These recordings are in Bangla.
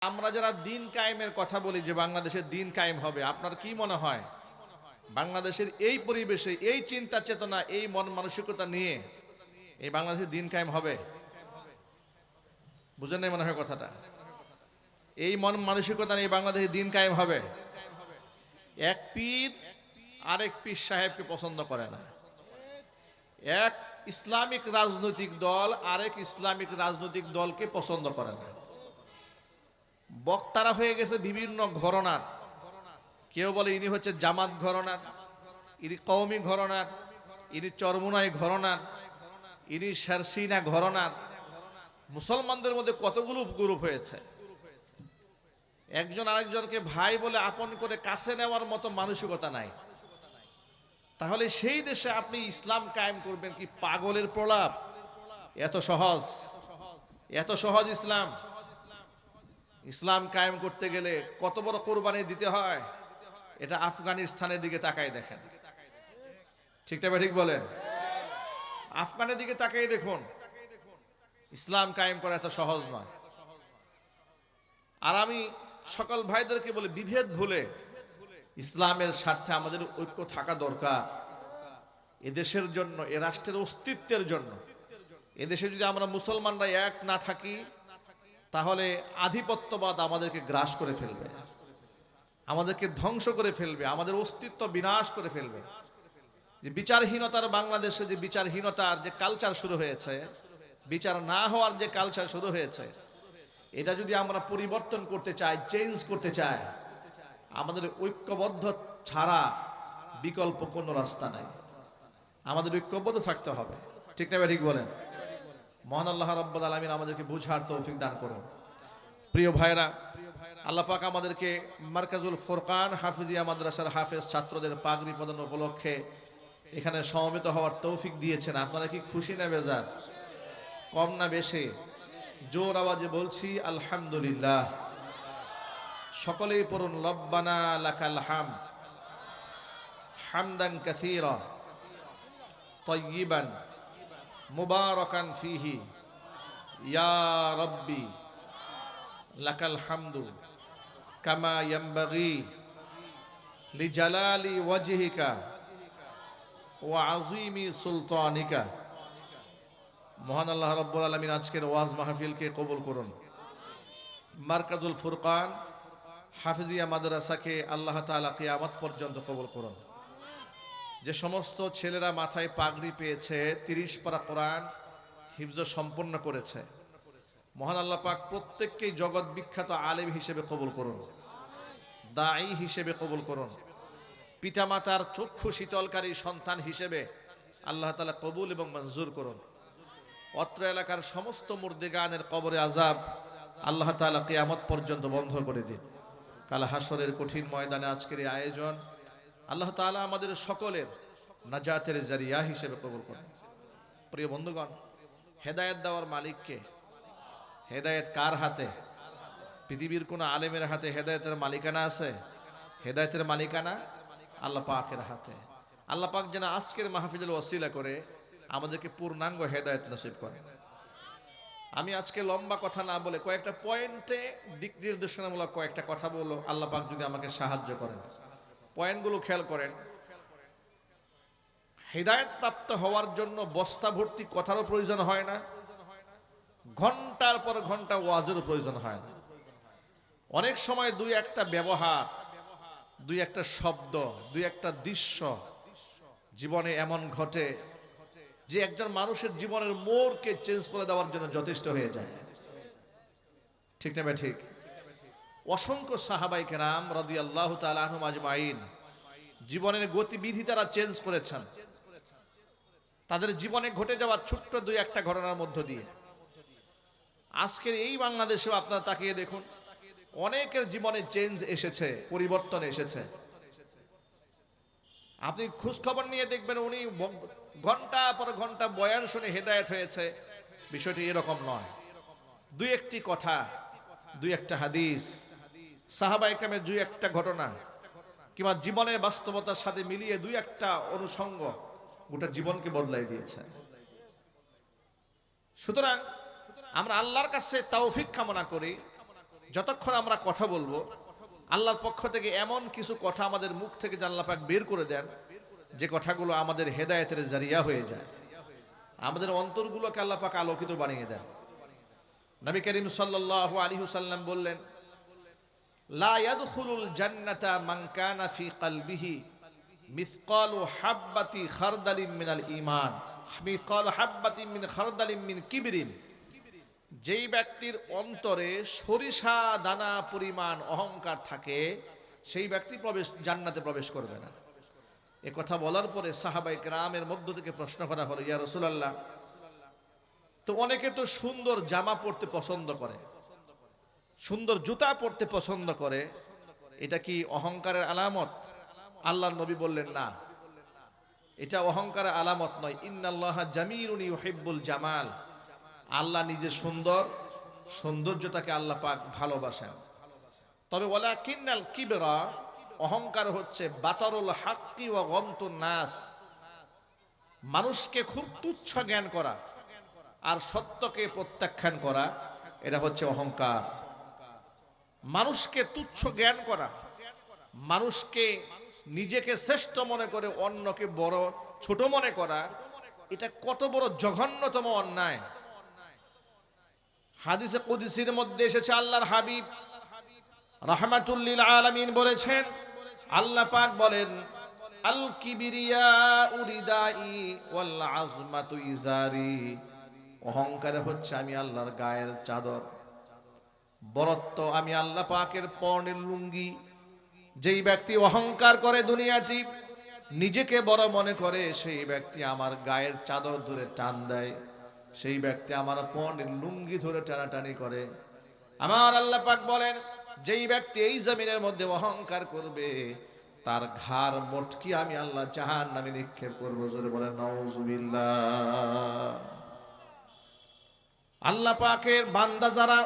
আমরা যারা দিন কায়েমের কথা বলি যে বাংলাদেশের দিন কায়েম হবে, আপনার কি মনে হয় বাংলাদেশের এই পরিবেশে এই চিন্তা চেতনা এই মন মানসিকতা নিয়ে এই বাংলাদেশের দিন কায়েম হবে? বুঝেন নাই মনে হয় কথাটা। এই মন মানসিকতা নিয়ে বাংলাদেশের দিন কায়েম হবে? এক পীর আরেক পীর সাহেবকে পছন্দ করে না, এক ইসলামিক রাজনৈতিক দল আরেক ইসলামিক রাজনৈতিক দলকে পছন্দ করে না। বক্তারা হয়ে গেছে বিভিন্ন ঘরানার। কেউ বলে ইনি হচ্ছে জামাত ঘরানার, ইনি কওমি ঘরানার, ইনি চরমুনাই ঘরানার, ইনি শেরসিনা ঘরানার। মুসলমানদের মধ্যে কতগুলো গ্রুপ হয়েছে। একজন আরেকজনকে ভাই বলে আপন করে কাছে নেওয়ার মতো মানসিকতা নাই। তাহলে সেই দেশে আপনি ইসলাম কায়েম করবেন কি পাগলের প্রলাপ? এত সহজ, এত সহজ ইসলাম। ইসলাম কায়েম করতে গেলে কত বড় কোরবানি দিতে হয়, এটা আফগানিস্তানের দিকে তাকাই দেখেন। ঠিকটা ঠিক বলেন? আফগানের দিকে তাকাই দেখুন, ইসলাম কায়েম করা এত সহজ নয়। আর আমি সকল ভাইদেরকে বলে, বিভেদ ভুলে ইসলামের স্বার্থে আমাদের ঐক্য থাকা দরকার। এদেশের জন্য, এ রাষ্ট্রের অস্তিত্বের জন্য। এদেশে যদি আমরা মুসলমানরা এক না থাকি তাহলে আধিপত্যবাদ আমাদেরকে গ্রাস করে ফেলবে, আমাদেরকে ধ্বংস করে ফেলবে, আমাদের অস্তিত্ব বিনাশ করে ফেলবে। যে বিচারহীনতার বাংলাদেশে যে বিচারহীনতার যে কালচার শুরু হয়েছে, বিচার না হওয়ার যে কালচার শুরু হয়েছে, এটা যদি আমরা পরিবর্তন করতে চাই, চেঞ্জ করতে চাই, আমাদের ঐক্যবদ্ধ ছাড়া বিকল্প কোনো রাস্তা নাই। আমাদের ঐক্যবদ্ধ থাকতে হবে। ঠিক না ঠিক বলেন? মহান আল্লাহ রাব্বুল আলামিন আমাদেরকে বুঝার তৌফিক দান করুন। প্রিয় ভাইরা, আল্লাহ পাক আমাদেরকে মার্কাজুল ফুরকান হাফিজিয়া মাদ্রাসার হাফেজ ছাত্রদের পাগড়ি প্রদান উপলক্ষে এখানে সমবেত হওয়ার তৌফিক দিয়েছেন। আপনারা কি খুশি না বেজার? কম না বেশি? জোর আওয়াজে বলছি আলহামদুলিল্লাহ। সকলেই পড়ুন রব্বানা লাকাল হামদ হামদান কাসীরা তাইয়িবান মুবারাকান ফিহি ইয়া রাব্বি লাকাল হামদু কামা ইয়ানবাগি লিজালালি ওয়াজহিকা ওয়া আযীমি সুলতানিকা। মহান আল্লাহ রাব্বুল আলামিন আজকের ওয়াজ মাহফিলকে কবুল করুন। মারকাজুল ফুরকান হাফিজিয়া মাদ্রাসাকে আল্লাহ তাআলা কিয়ামত পর্যন্ত কবুল করুন। যে সমস্ত ছেলেরা মাথায় পাগড়ি পেয়েছে, 30 পারা কোরআন হিফজ সম্পন্ন করেছে, মহান আল্লাহ পাক প্রত্যেককেই জগৎ বিখ্যাত আলেম হিসেবে কবুল করুন, দাঈ হিসেবে কবুল করুন। পিতামাতার চক্ষু শীতলকারী সন্তান হিসেবে আল্লাহ তাআলা কবুল এবং মঞ্জুর করুন। অত্র এলাকার সমস্ত মুর্দেগানের কবরে আযাব আল্লাহ তাআলা কিয়ামত পর্যন্ত বন্ধ করে দিন। কাল হাসরের কঠিন ময়দানে আজকের এই আয়োজন আল্লাহ তাআলা আমাদের সকলের নাজাতের জারিয়া হিসেবে কবুল করেন। প্রিয় বন্ধুগণ, হেদায়েত দেওয়ার মালিককে? হেদায়েত কার হাতে? পৃথিবীর কোন আলেমের হাতে হেদায়েতের মালিকানা আছে? হেদায়েতের মালিকানা আল্লাহ পাকের হাতে। আল্লাহ পাক যেন আজকের মাহফিলের ওসিলা করে আমাদেরকে পূর্ণাঙ্গ হেদায়েত নসিব করেন। আমি আজকে লম্বা কথা না বলে কয়েকটা পয়েন্টে দিক নির্দেশনামূলক কয়েকটা কথা বলবো, আল্লাহ পাক যদি আমাকে সাহায্য করেন। পয়েন্টগুলো খেয়াল করেন। হেদায়েত প্রাপ্ত হওয়ার জন্য বস্তা ভর্তি কথারও প্রয়োজন হয় না, ঘন্টার পর ঘন্টা ওয়াজেরও প্রয়োজন হয় না। অনেক সময় দুই একটা ব্যবহার, দুই একটা শব্দ, দুই একটা দৃশ্য জীবনে এমন ঘটে যে একজন মানুষের জীবনের মোড়কে চেঞ্জ করে দেওয়ার জন্য যথেষ্ট হয়ে যায়। ঠিক না ঠিক? অসংখ্য সাহাবায়ে কেরাম রাদিয়াল্লাহু তাআলা আনহুম আজমাইন জীবনের গতিবিধি তারা চেঞ্জ করেছেন তাদের জীবনে ঘটে যাওয়া ছোট্ট দুই একটা ঘটনার মধ্য দিয়ে। আজকের এই বাংলাদেশেও আপনারা তাকিয়ে দেখুন, অনেকের জীবনে চেঞ্জ এসেছে, পরিবর্তন এসেছে। আপনি খোঁজ খবর নিয়ে দেখবেন উনি ঘন্টা পর ঘন্টা বয়ান শুনে হেদায়েত হয়েছে। বিষয়টি এরকম নয়। দুই একটি কথা, দুই একটা হাদিস, সাহাবায়ে কেরামের দুই একটা ঘটনা কিংবা জীবনের বাস্তবতার সাথে মিলিয়ে দুই একটা অনুষঙ্গ গোটা জীবনকে বদলাই দিয়েছে। সুতরাং আমরা আল্লাহর কাছে তৌফিক কামনা করি যতক্ষণ আমরা কথা বলবো আল্লাহর পক্ষ থেকে এমন কিছু কথা আমাদের মুখ থেকে আল্লাহ পাক বের করে দেন যে কথাগুলো আমাদের হেদায়েতের জারিয়া হয়ে যায়, আমাদের অন্তরগুলোকে আল্লাহ পাক আলোকিত বানিয়ে দেন। নবী করিম সাল্লাল্লাহু আলাইহি ওয়াসাল্লাম বললেন, লা ইয়াদখুলুল জান্নাতা মান কানা ফি কলবিহি মিসকালু হাববাতি খারদালিন মিনাল ঈমান, মিসকালু হাববাতিন মিন খারদালিন মিন কিবরিন। যেই ব্যক্তির অন্তরে সরিষা দানা পরিমাণ অহংকার থাকে সেই ব্যক্তি জান্নাতে প্রবেশ করবে না। এ কথা বলার পরে সাহাবায়ে কেরামের মধ্য থেকে প্রশ্ন করা হলো, ইয়া রাসূলুল্লাহ, তো অনেকে তো সুন্দর জামা পরতে পছন্দ করে, সুন্দর জুতা পরতে পছন্দ করে, এটা কি অহংকারের আলামত? আল্লাহর নবী বললেন, না, এটা অহংকারের আলামত নয়। ইন্নাল্লাহা জামিলুন ইউহিব্বুল জামাল, আল্লাহ নিজে সুন্দর, সৌন্দর্যতাকে আল্লাহ পাক ভালোবাসেন। তবে ওয়ালাকিন্নাল কিবরা, অহংকার হচ্ছে বাতারুল হাক্কি ওয়া গমতুন নাস, মানুষকে খুব তুচ্ছ জ্ঞান করা আর সত্যকে প্রত্যাখ্যান করা, এটা হচ্ছে অহংকার। মানুষকে তুচ্ছ জ্ঞান করা, মানুষকে নিজেকে শ্রেষ্ঠ মনে করে অন্যকে বড় ছোট মনে করা, এটা কত বড় জঘন্যতম অন্যায়। হাদিসে কুদসির মধ্যে এসেছে, আল্লাহর হাবিব রাহমাতুল লিল আলামিন বলেছেন, আল্লাহ পাক বলেন, আল কিবরিয়া উরিদাই ওয়াল আযমাতু ইজারি, অহংকার হচ্ছে আমি আল্লাহর গায়ের চাদর, বরত্ব আমি আল্লাহ পাকের পরনের লুঙ্গি। যেই ব্যক্তি অহংকার করে দুনিয়াটি, নিজেকে বড় মনে করে, সেই ব্যক্তি আমার গায়ের চাদর ধরে টান দেয়, সেই ব্যক্তি আমার পরনের লুঙ্গি ধরে টানাটানি করে। আমার আল্লাহ পাক বলেন, যেই ব্যক্তি এই জমিনের মধ্যে অহংকার করবে তার ঘাড় মটকি আমি আল্লাহ জাহান্নামে নিক্ষেপ করবো। জোরে বলেন নাউজুবিল্লাহ। আল্লাহ পাকের বান্দা যারা,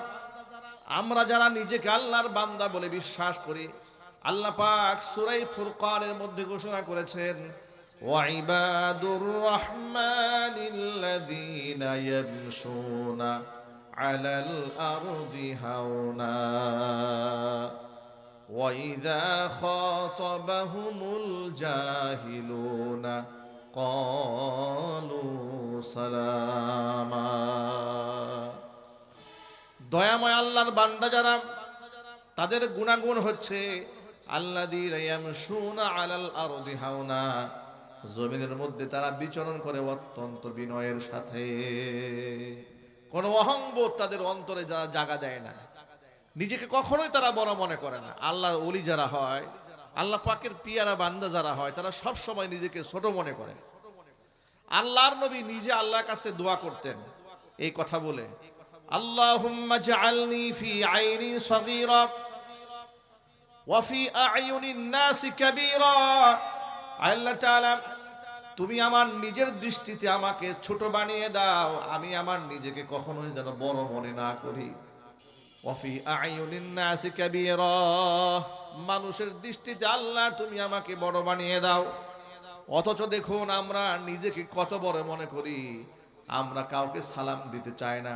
আমরা যারা নিজেকে আল্লাহর বান্দা বলে বিশ্বাস করি, আল্লাহ পাক সূরা ফুরকানের মধ্যে ঘোষণা করেছেন, ওয়াইবাদুর রহমানিল্লাযীনা ইয়ামশুনা আলাল আরদি হাওনা ওয়া ইযা খাতাবাহুমুল জাহিলুনা ক্বালু সালামা। দয়াময় আল্লাহর বান্দা যারা, তাদের গুণাগুণ হচ্ছে আল্লাযীনা ইয়ামশুনা আলাল আরদি হাওনা, জমিনের মধ্যে তারা বিচরণ করে অত্যন্ত বিনয়ের সাথে, কোনো অহংবোধ তাদের অন্তরে যারা জাগা দেয় না, নিজেকে কখনোই তারা বড় মনে করে না। আল্লাহর ওলি যারা হয়, আল্লাহ পাকের পিয়ারা বান্দা যারা হয়, তারা সব সময় নিজেকে ছোট মনে করে। আল্লাহর নবী নিজে আল্লাহর কাছে দোয়া করতেন এই কথা বলে, আল্লাহুম্মা জাআলনি ফি আইনি সগীরা ওয়া ফি আ'য়ুনিন নাসি কাবীরা। আল্লাহ তাআলা, তুমি আমার নিজের দৃষ্টিতে আমাকে ছোট বানিয়ে দাও, আমি আমার নিজেকে কখনোই যেন বড় মনে না করি। ওয়া ফি আ'য়ুনিন নাসি কাবীরা, মানুষের দৃষ্টিতে আল্লাহ তুমি আমাকে বড় বানিয়ে দাও। অথচ দেখুন আমরা নিজেকে কত বড় মনে করি, আমরা কাউকে সালাম দিতে চাই না,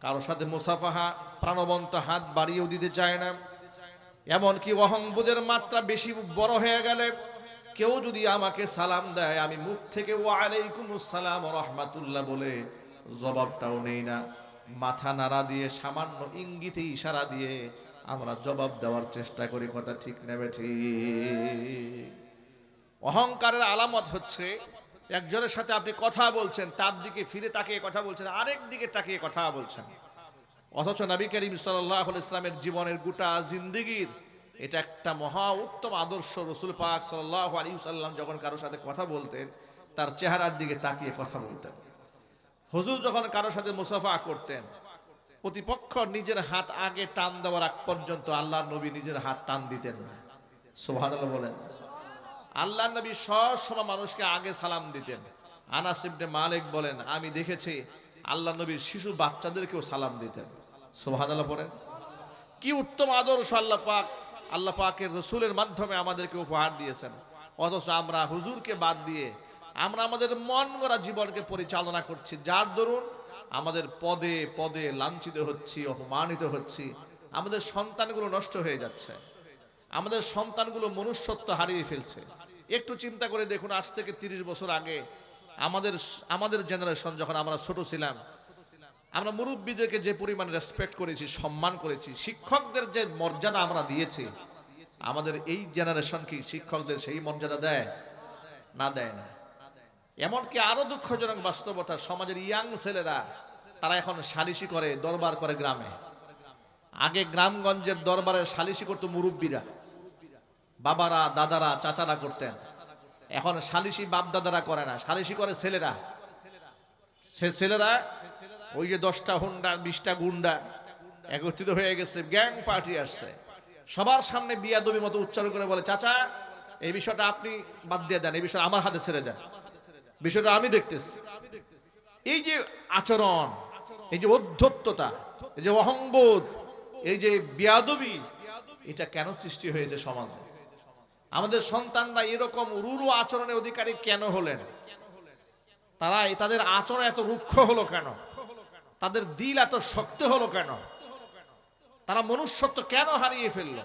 কারোর সাথে মুসাফাহা প্রাণবন্ত হাত বাড়িয়েও দিতে চায় না। এমনকি অহংবোধের মাত্রা বেশি বড় হয়ে গেলে কেউ যদি আমাকে সালাম দেয়, আমি মুখ থেকে ওয়া আলাইকুমুস সালাম ওয়া রাহমাতুল্লাহ বলে জবাবটাও নেই না, মাথা নাড়া দিয়ে সামান্য ইঙ্গিতে ইশারা দিয়ে আমরা জবাব দেওয়ার চেষ্টা করি। কথা ঠিক নেবে ঠিক? অহংকারের আলামত হচ্ছে একজনের সাথে আপনি কথা বলছেন, তার দিকে ফিরে তাকিয়ে কথা বলছেন, আরেক দিকে তাকিয়ে কথা বলছেন, অথচ নবী করিম সাল্লাল্লাহু আলাইহি ওয়াসাল্লামের জীবনের গোটা জিন্দেগীর এটা একটা মহা উত্তম আদর্শ। রাসূল পাক সাল্লাল্লাহু আলাইহি ওয়াসাল্লাম যখন কারোর সাথে কথা বলতেন, তার চেহারার দিকে তাকিয়ে কথা বলতেন। হুজুর যখন কারোর সাথে মুসাফা করতেন, প্রতিপক্ষ নিজের হাত আগে টান দেওয়ার আগ পর্যন্ত আল্লাহর নবী নিজের হাত টান দিতেন না। সুবহানাল্লাহ বলেন। আল্লাহর নবী সব সময় মানুষকে আগে সালাম দিতেন। আনাস ইবনে মালিক বলেন, আমি দেখেছি আল্লাহর নবীর শিশু বাচ্চাদেরকেও সালাম দিতেন। সুবহানাল্লাহ বলেন। কি উত্তম আদর্শ আল্লাহ পাকের রসুলের মাধ্যমে আমাদেরকে উপহার দিয়েছেন। অথচ আমরা হুজুরকে বাদ দিয়ে আমরা আমাদের মন গড়া জীবনকে পরিচালনা করছি, যার দরুন আমাদের পদে পদে লাঞ্ছিত হচ্ছি, অপমানিত হচ্ছি, আমাদের সন্তানগুলো নষ্ট হয়ে যাচ্ছে, আমাদের সন্তানগুলো মনুষ্যত্ব হারিয়ে ফেলছে। একটু চিন্তা করে দেখুন, আজ থেকে 30 বছর আগে আমাদের জেনারেশন, যখন আমরা ছোট ছিলাম, আমরা মুরব্বীদেরকে যে পরিমাণ রেসপেক্ট করেছি, সম্মান করেছি, শিক্ষকদের যে মর্যাদা আমরা দিয়েছি, আমাদের এই জেনারেশন কি শিক্ষকদের সেই মর্যাদা দেয়? না, দেয় না। এমনকি আরো দুঃখজনক বাস্তবতা, সমাজের ইয়াং ছেলেরা তারা এখন সালিশি করে, দরবার করে গ্রামে। আগে গ্রামগঞ্জের দরবারে সালিশি করতো মুরব্বীরা, বাবারা, দাদারা, চাচারা করতেন। এখন সালিশি বাপ দাদারা করে না, সালিশি করে ছেলেরা। ছেলেরা ওই যে 10টা হুন্ডা 20টা গুন্ডা একত্রিত হয়ে গেছে, গ্যাং পার্টি আসছে, সবার সামনে বিয়াদবি মতো উচ্চারণ করে বলে, চাচা এই বিষয়টা আপনি বাদ দিয়ে দেন, এই বিষয়টা আমার হাতে ছেড়ে দেন, বিষয়টা আমি দেখতেছি। এই যে আচরণ, এই যে অধ্যত্ততা, এই যে অহংবোধ, এই যে বিয়াদবি, এটা কেন সৃষ্টি হয়েছে সমাজে? আমাদের সন্তানরা এরকম রূঢ় আচরণের অধিকারী কেন হলেন? তাদের আচরণ এত রুক্ষ হলো কেন? তাদের দিল এত শক্ত হলো কেন? তারা মনুষ্যত্ব কেন হারিয়ে ফেললো?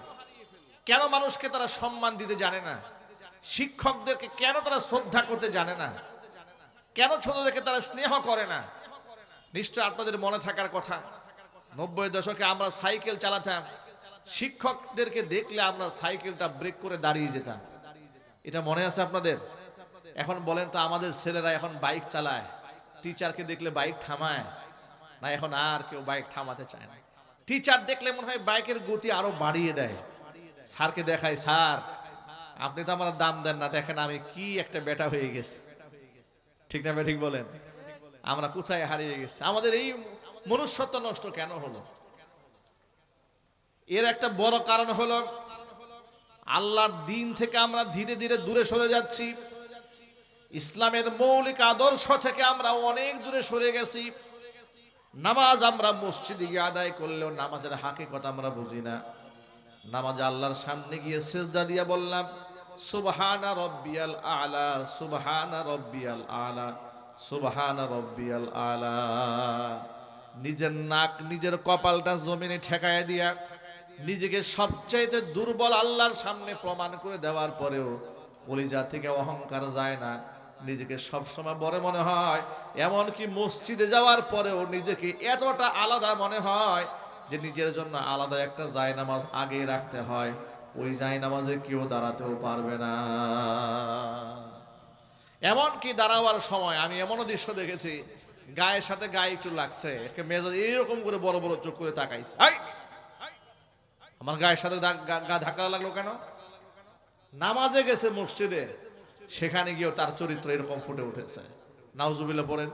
কেন মানুষকে তারা সম্মান দিতে জানে না? শিক্ষকদেরকে কেন তারা শ্রদ্ধা করতে জানে না? কেন ছোটদেরকে তারা স্নেহ করে না? নিশ্চয় আপনাদের মনে থাকার কথা, 90 দশকে আমরা সাইকেল চালাতাম, শিক্ষকদেরকে দেখলে আমরা সাইকেলটা ব্রেক করে দাঁড়িয়ে যেতাম। এটা মনে আছে আপনাদের? এখন বলেন তো, আমাদের ছেলেরা এখন বাইক চালায়, টিচারকে দেখলে বাইক থামায় না, এখন আর কেউ বাইক থামাতে চায় না। টিচার দেখলে মনে হয় বাইকের গতি আরো বাড়িয়ে দেয়। স্যারকে দেখায়, স্যার আপনি তো আমার দাম দেন না, দেখেন আমি কি একটা বেটা হয়ে গেছি। ঠিক না ঠিক বলেন? আমরা কোথায় হারিয়ে গেছি? আমাদের এই মনুষ্যত্ব নষ্ট কেন হলো? এর একটা বড় কারণ হলো আল্লাহর দিন থেকে আমরা ধীরে ধীরে দূরে সরে যাচ্ছি। ইসলামের মৌলিক আদর্শ থেকে আমরা অনেক দূরে সরে গেছি। নামাজ আমরা মসজিদে গিয়ে আদায় করলেও নামাজের হাকিকত আমরা বুঝি না। নামাজে আল্লাহর সামনে গিয়ে সিজদা দিয়ে বললাম, সুবহানা রব্বিয়াল আলা, সুবহানা রব্বিয়াল আলা, সুবহানা রব্বিয়াল আলা। নিজের নাক, নিজের কপালটা জমিনে ঠেকায় দিয়া নিজেকে সবচাইতে দুর্বল আল্লাহর সামনে প্রমাণ করে দেওয়ার পরেও কলিজা থেকে অহংকার যায় না, নিজেকে সবসময় বড় মনে হয়। এমনকি মসজিদে যাওয়ার পরেও নিজেকে এতটা আলাদা মনে হয় যে নিজের জন্য আলাদা একটা জায়নামাজ আগে রাখতে হয়, ওই জায়নামাজে কেউ দাঁড়াতেও পারবে না। এমনকি দাঁড়াবার সময় আমি এমনও দৃশ্য দেখেছি, গায়ের সাথে গায়ে একটু লাগছে, মেজাজ এরকম করে বড় বড় চোখ করে তাকাইছে, আমার গায়ের সাথে গা ধাক্কা লাগলো কেন? নামাজে গেছে মসজিদে, সেখানে গিয়েও তার চরিত্র এরকম ফুটে উঠেছে। নাউজুবিল্লাহ পড়েন।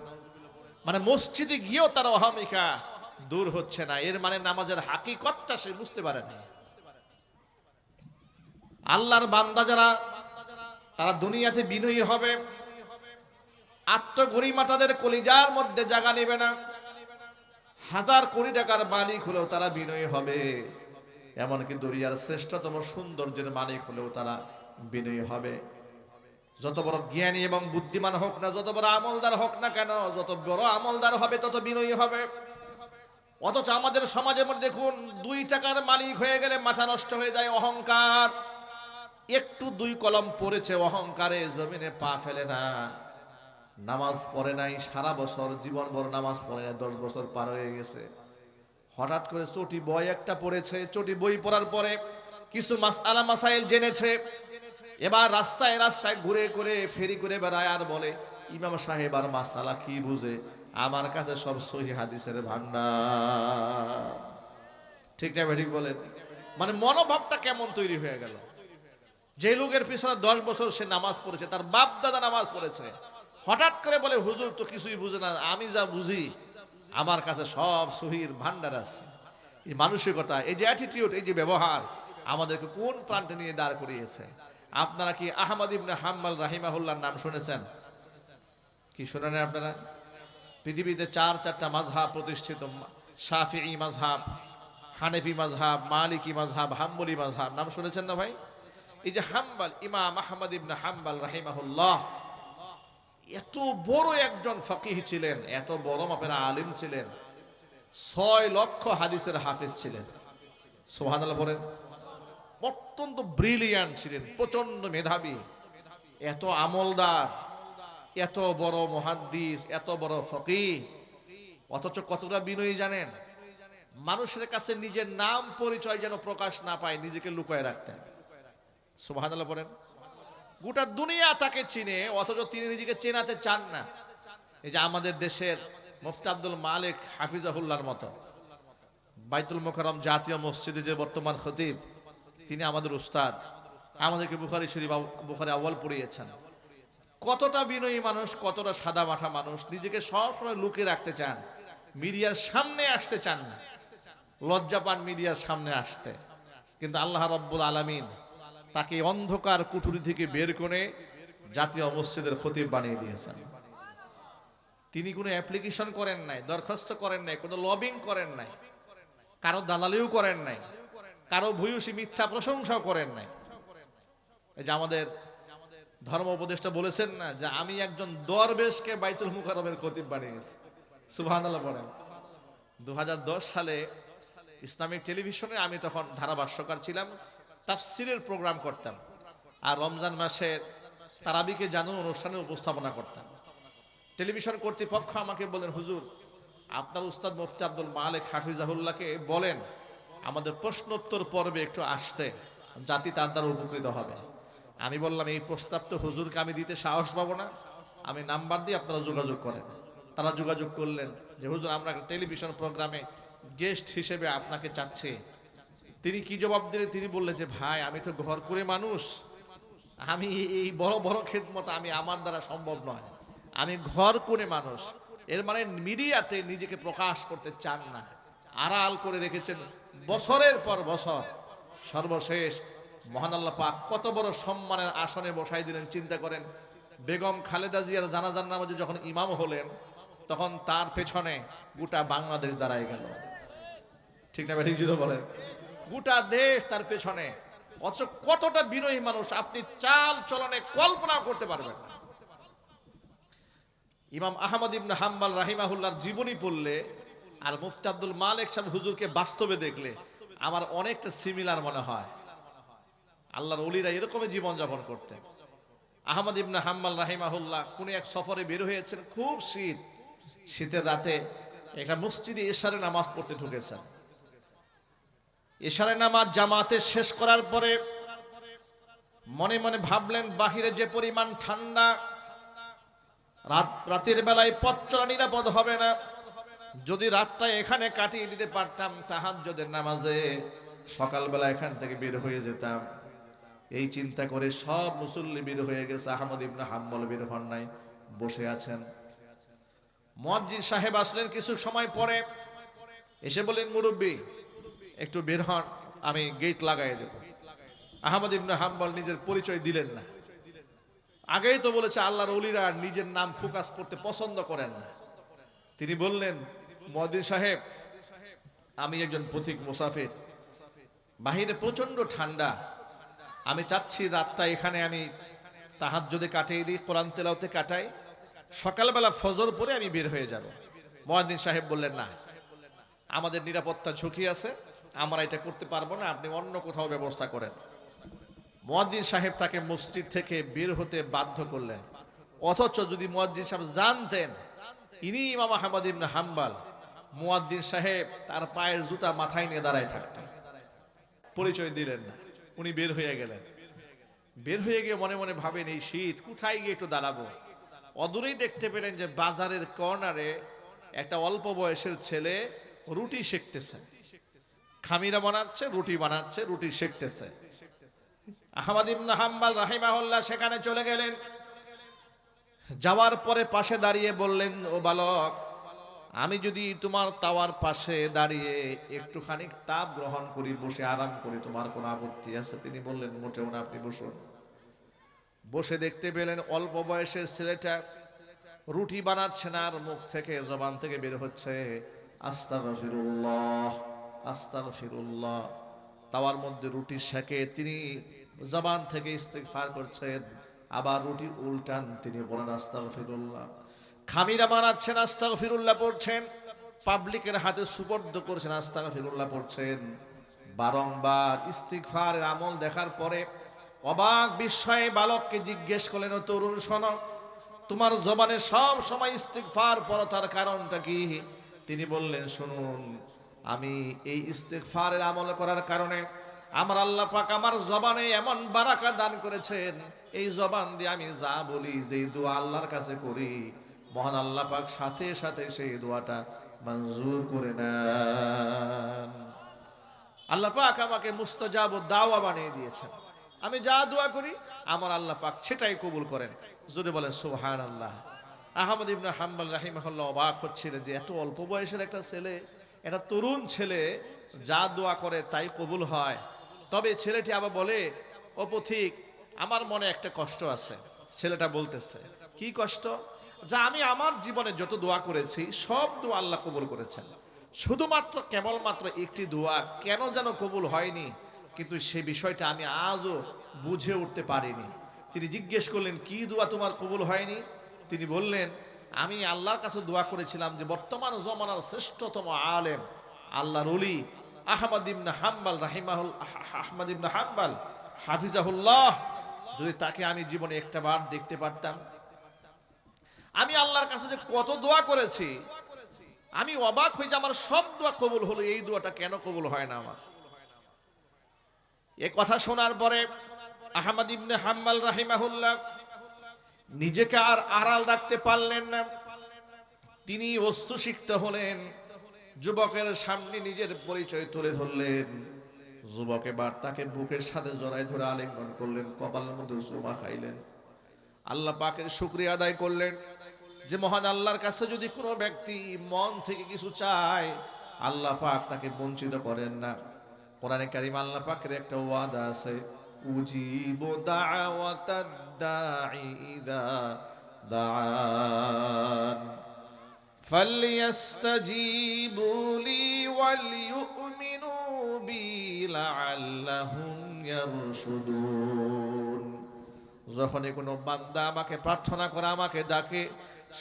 মানে মসজিদে গিয়েও তার অহমিকা দূর হচ্ছে না। এর মানে নামাজের হাকিকতটা সে বুঝতে পারে না। আল্লাহর বান্দা যারা, তারা দুনিয়াতে বিনয়ী হবে, আত্মগরিমা তাদের কলিজার মধ্যে জায়গা নেবে না। 1000 কোটি টাকার মালিক হলেও তারা বিনয়ী হবে। এমনকি দুনিয়ার শ্রেষ্ঠতম সৌন্দর্যের মালিক হলেও তারা বিনয়ী হবে। যত বড় জ্ঞানী এবং বুদ্ধিমান হোক না, যত বড় আমলদার হোক না কেন, যত বড় আমলদার হবে তত বিনয়ী হবে। অথচ আমাদের সমাজের মধ্যে দেখুন, 2 টাকার মালিক হয়ে গেলে মাথা নষ্ট হয়ে যায়, অহংকার। একটু 2 কলম পড়েছে, অহংকারে জমিনে পা ফেলে না। নামাজ পড়ে নাই সারা বছর, জীবন ভর নামাজ পড়ে নাই, 10 বছর পার হয়ে গেছে। হঠাৎ করে চটি বই একটা পড়েছে, চটি বই পড়ার পরে কিছু মাসআলা মাসাইল জেনেছে। এবার রাস্তায় রাস্তায় ঘুরে করে ফেরি করে বেড়ায় আর বলে, ইমাম সাহেব আর মাসালা কি বুঝে, আমার কাছে সব সহিহ হাদিসের ভান্ডার। ঠিক না ঠিক বলে? মানে মনোভাবটা কেমন তৈরি হয়ে গেল? যে লোকের পিছনে 10 বছর সে নামাজ পড়েছে, তার বাপ দাদা নামাজ পড়েছে, হঠাৎ করে বলে হুজুর তো কিছুই বুঝে না, আমি যা বুঝি আমার কাছে সব সহির ভান্ডার আছে। এই মানসিকতা, এই যে অ্যাটিটিউড, এই যে ব্যবহার আমাদেরকে কোন প্রান্তে নিয়ে দাঁড় করিয়েছে? আপনারা কি আহমদ ইবনে হাম্বল রাহিমাহুল্লাহর নাম শুনেছেন? কি শুনেন আপনারা? পৃথিবীতে 4টা মাযহাব প্রতিষ্ঠিত, শাফিঈ মাযহাব, হানাফি মাযহাব, মালিকি মাযহাব, হাম্বলি মাযহাব। নাম শুনেছেন না ভাই? এই যে হাম্বল, ইমাম আহমদ ইবনে হাম্বল রাহিমাহুল্লাহ এত বড় একজন ফকিহ ছিলেন, এত বড় মাপের আলিম ছিলেন, 6 লক্ষ হাদিসের হাফেজ ছিলেন। সুবহানাল্লাহ বলেন। অত্যন্ত ব্রিলিয়ান্ট ছিলেন, প্রচন্ড মেধাবী, এত আমলদার, এত বড় মুহাদ্দিস, এত বড় ফকিহ, অথচ কতটা বিনয়ী জানেন? মানুষের কাছে নিজের নাম পরিচয় যেন প্রকাশ না পায়, নিজেকে লুকায় রাখতেন। সুবহানাল্লাহ বলেন। গোটা দুনিয়া তাকে চিনে, অথচ তিনি নিজেকে চেনাতে চান না। এই যে আমাদের দেশের মুফতি আব্দুল মালিক হাফিজাহুল্লাহর মতো, বাইতুল মোকাররম জাতীয় মসজিদে যে বর্তমান খতিব, তিনি আমাদের উস্তাদ, আমাদেরকে বুখারী শরীফ, বুখারী আউয়াল পড়িয়েছেন। কতটা বিনয়ী মানুষ, কতটা সাদা মাঠা মানুষ, নিজেকে সবসময় লুকিয়ে রাখতে চান, মিডিয়ার সামনে আসতে চান না, লজ্জা পান মিডিয়ার সামনে আসতে। কিন্তু আল্লাহ রাব্বুল আলামিন তাকে অন্ধকার কুঠুরি থেকে বের করে জাতীয় মসজিদের খতিব বানিয়ে দিয়েছেন। তিনি কোনো অ্যাপ্লিকেশন করেন নাই, দরখাস্ত করেন নাই, কোনো লবিং করেন নাই, কারো দালালিও করেন নাই, কারো ভূয়সী মিথ্যা প্রশংসাও করেন নাই। এই যে আমাদের ধর্ম উপদেষ্টা বলেছেন না, যে আমি একজন দরবেশকে বাইতুল মুকাররমের খতিব বানিয়েছি। সুবহানাল্লাহ বলেন। 2010 সালে ইসলামিক টেলিভিশনে আমি তখন ধারাভাষ্যকার ছিলাম, তাফসিরের প্রোগ্রাম করতাম, আর রমজান মাসে তারাবিকে জানুন অনুষ্ঠানে উপস্থাপনা করতাম। টেলিভিশন কর্তৃপক্ষ আমাকে বলেন, হুজুর আপনার উস্তাদ মুফতি আব্দুল মালিক হাফিজাহুল্লাহকে বলেন আমাদের প্রশ্নোত্তর পর্বে একটু আসতে, জাতি তার দ্বারা উপকৃত হবে। আমি বললাম, এই প্রস্তাব তো হুজুরকে আমি দিতে সাহস পাবো না, আমি নাম্বার দিয়ে আপনারা যোগাযোগ করেন। তারা যোগাযোগ করলেন যে হুজুর আমরা টেলিভিশন প্রোগ্রামে গেস্ট হিসেবে আপনাকে চাচ্ছি। তিনি কি জবাব দিলেন? তিনি বললেন যে ভাই আমি তো ঘর করে মানুষ, আমি এই বড় বড় খেদমত আমি আমার দ্বারা সম্ভব নয়, আমি ঘর করে মানুষ। এর মানে মিডিয়াতে নিজেকে প্রকাশ করতে চান না, আড়াল করে রেখেছেন বছরের পর বছর। সর্বশেষ মহান আল্লাহ পাক কত বড় সম্মানের আসনে বসাই দিলেন। চিন্তা করেন, বেগম খালেদা জিয়ার জানাজার নামাজে যখন ইমাম হলেন, তখন তার পেছনে গোটা বাংলাদেশ দাঁড়ায় গেল। ঠিক না ঠিক যদি বলেন, গোটা দেশ তার পেছনে। অথচ কতটা বিনয়ী মানুষ আপনি চাল চলনে কল্পনা করতে পারবেন না। ইমাম আহমদ ইবনে হাম্বল রাহিমাহুল্লাহর জীবনী পড়লে আর মুফতি আব্দুল মালিক সাহেব হুজুরকে বাস্তবে দেখলে আমার অনেকটা সিমিলার মনে হয়। আল্লাহর ওলিরা এরকমই জীবনযাপন করতেন। আহমদ ইবনে হাম্বল রাহিমাহুল্লাহ কোন এক সফরে বের হয়েছেন, খুব শীত, শীতের রাতে একটা মসজিদে এশারে নামাজ পড়তে ঢুকেছেন। এশারে নামাজ জামাতে শেষ করার পরে মনে মনে ভাবলেন, বাহিরে যে পরিমাণ ঠান্ডা, রাতের বেলায় পথ চলা নিরাপদ হবে না, যদি রাতটা এখানে কাটিয়ে দিতে পারতাম তাহাজ্জুদের নামাজে, সকালবেলা এখান থেকে বের হয়ে যেতাম। এই চিন্তা করে সব মুসল্লি বের হয়ে গেছে, আহমদ ইবনে হাম্বল বের হন নাই, বসে আছেন। মুয়াজ্জিন সাহেব আসলেন কিছু সময় পরে, এসে বলেন, মুরব্বী একটু বের হন, আমি গেট লাগাই দেব। আহমদ ইবনে হাম্বল নিজের পরিচয় দিলেন না। আগেই তো বলেছে আল্লাহর ওলিরা নিজের নাম ফোকাস করতে পছন্দ করেন না। তিনি বললেন, মুয়াজ্জিন সাহেব আমি একজন পথিক মুসাফির, বাহিরে প্রচন্ড ঠান্ডা, আমি চাচ্ছি রাতটা এখানে আমি তাহাজ্জুদে কাটিয়ে দিই, কোরআন তেলাওয়াতে কাটাই, সকালবেলা ফজর পরে আমি বের হয়ে যাব। মুয়াজ্জিন সাহেব বললেন, না আমাদের নিরাপত্তা ঝুঁকি আছে, আমরা এটা করতে পারবো না, আপনি অন্য কোথাও ব্যবস্থা করেন। মুয়াজ্জিন সাহেব তাকে মসজিদ থেকে বের হতে বাধ্য করলেন। অথচ যদি মুয়াজ্জিন সাহেব জানতেন ইনি ইমাম আহমদ ইবনে হাম্বল, মুয়াজ্জিন সাহেব তার পায়ের জুতা মাথায় নিয়ে দাঁড়ায় থাকতেন। পরিচয় দিলেন না, উনি বের হয়ে গেলেন। বের হয়ে গিয়ে মনে মনে ভাবেন, এই শীত কোথায় গিয়ে একটু দাঁড়াবো। অদূরেই দেখতে পেলেন যে বাজারের কর্নারে একটা অল্প বয়সের ছেলে রুটি সেকতেছে, খামিরা বানাচ্ছে, রুটি বানাচ্ছে, রুটি সেকতেছে। আহমদ ইবনে হাম্বল রাহিমাহুল্লাহ সেখানে চলে গেলেন। যাওয়ার পরে পাশে দাঁড়িয়ে বললেন, ও বালক, আমি যদি তোমার তাওয়ার পাশে দাঁড়িয়ে একটুখানি তাপ গ্রহণ করি, বসে আরাম করি, তোমার কোনো আপত্তি আছে? তিনি বললেন, মোটেও না, আপনি বসুন। বসে দেখতে পেলেন অল্প বয়সের ছেলেটা রুটি বানাচ্ছে না, আর মুখ থেকে জবান থেকে বের হচ্ছে আস্তাগফিরুল্লাহ আস্তাগফিরুল্লাহ। তাওয়ার মধ্যে রুটি সেকে তিনি জবান থেকে ইস্তিগফার করছেন, আবার রুটি উল্টান, তিনি বলেন আস্তাগফিরুল্লাহ। খামিরা বানাচ্ছেন, আস্তাগফিরুল্লাহ পড়ছেন, পাবলিকের হাতে সুপর্দ করছেন, আস্তাগফিরুল্লাহ পড়ছেন। বারংবার ইস্তিগফারের আমল দেখার পরে অবাক বিস্ময়ে বালককে জিজ্ঞেস করলেন, ও তরুণ শোনো, তোমার জবানে সব সময় ইস্তিগফার পড়ো, তার কারণটা কি? তিনি বললেন, শুনুন, আমি এই ইস্তিগফারের আমল করার কারণে আমার আল্লাহ পাক আমার জবানে এমন বারাকা দান করেছেন, এই জবান দিয়ে আমি যা বলি, যেই দোয়া আল্লাহর কাছে করি, মহান আল্লাহ পাক সাথে সাথে সেই দোয়াটা মঞ্জুর করে নেন। আল্লাহ পাক আমাকে মুস্তাজাব দাওয়া বানিয়ে দিয়েছেন। আমি যা দোয়া করি আমার আল্লাহ পাক সেটাই কবুল করেন। যদি বলেন সুবহানাল্লাহ। আহমদ ইবনে হাম্বল রাহিমাহুল্লাহ অবাক হচ্ছিলেন যে এত অল্প বয়সের একটা ছেলে, একটা তরুণ ছেলে যা দোয়া করে তাই কবুল হয়। তবে ছেলেটি আবার বলে, ও পথিক, আমার মনে একটা কষ্ট আছে। ছেলেটা বলতেছে, কি কষ্ট? যা আমি আমার জীবনে যত দোয়া করেছি সব দোয়া আল্লাহ কবুল করেছেন, শুধুমাত্র কেবলমাত্র একটি দোয়া কেন যেন কবুল হয়নি, কিন্তু সে বিষয়টা আমি আজও বুঝে উঠতে পারিনি। তিনি জিজ্ঞেস করলেন, কি দোয়া তোমার কবুল হয়নি? তিনি বললেন, আমি আল্লাহর কাছে দোয়া করেছিলাম যে বর্তমান জমানার শ্রেষ্ঠতম আলেম আল্লাহর ওলি আহমদ ইবনে হাম্বল আহমদ ইবনে হাম্বল হাফিজাহুল্লাহ, যদি তাকে আমি জীবনে একটা বার দেখতে পারতাম। আমি আল্লাহর কাছে যে কত দোয়া করেছি, আমি অবাক হই যে আমার সব দোয়া কবুল হলো, এই দোয়াটা কেন কবুল হয় না আমার? এ কথা শোনার পরে আহমদ ইবনে হাম্বল রাহিমাহুল্লাহ নিজেকে আর আড়াল রাখতে পারলেন না। তিনি অস্ত্রসিক্ত হলেন, যুবকের সামনে নিজের পরিচয় তুলে ধরলেন। যুবক এবার তাকে বুকের সাথে জড়ায় ধরে আলিঙ্গন করলেন, কপালের মধ্যে চুমা খাইলেন। আল্লাহ পাকের শুকরিয়া আদায় করলেন যে মহান আল্লাহর কাছে যদি কোনো ব্যক্তি মন থেকে কিছু চায়, আল্লাহ পাক তাকে বঞ্চিত করেন না। কোরআনে কারীম আল্লাহ পাকের একটা ওয়াদা আছে, উজিবু দাওয়াতাদ দাঈ ইযা দাআন ফালইস্তাজিবু লি ওয়ালইউমিনু বি লাআল্লাহুম ইয়ারশুদুন। যখনই কোনো বান্দা আমাকে প্রার্থনা করে, আমাকে ডাকে,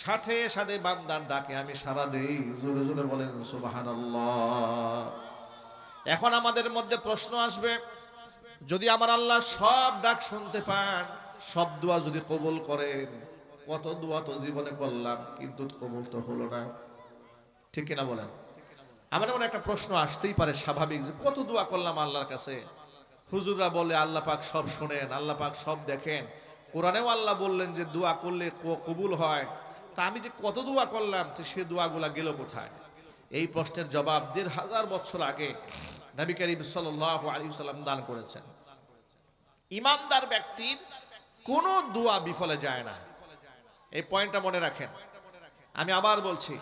সাথে সাথে বান্দার ডাকে আমি সাড়া দেই। জোরে জোরে বলেন সুবহানাল্লাহ। এখন আমাদের মধ্যে প্রশ্ন আসবে, যদি আমার আল্লাহ সব ডাক শুনতে পান, সব দোয়া যদি কবুল করেন, কত দোয়া তো জীবনে করলাম কিন্তু কবুল তো হলো না, ঠিক কিনা বলেন? আমার এমন একটা প্রশ্ন আসতেই পারে স্বাভাবিক, যে কত দোয়া করলাম আল্লাহর কাছে। হুজুররা বলে আল্লাহ পাক সব শোনেন, আল্লাহ পাক সব দেখেন, কোরআনেও আল্লাহ বললেন যে দোয়া করলে কবুল হয়। তা আমি যে কত দোয়া করলাম, তো সে দোয়াগুলা গেল কোথায়? এই প্রশ্নের জবাব ১৫০০ বছর আগে নবী করিম সাল্লাল্লাহু আলাইহি ওয়াসাল্লাম দান করেছেন। ইমানদার ব্যক্তির কোনো দোয়া বিফলে যায় না, এই পয়েন্টটা মনে রাখেন। আমি আবার বলছি,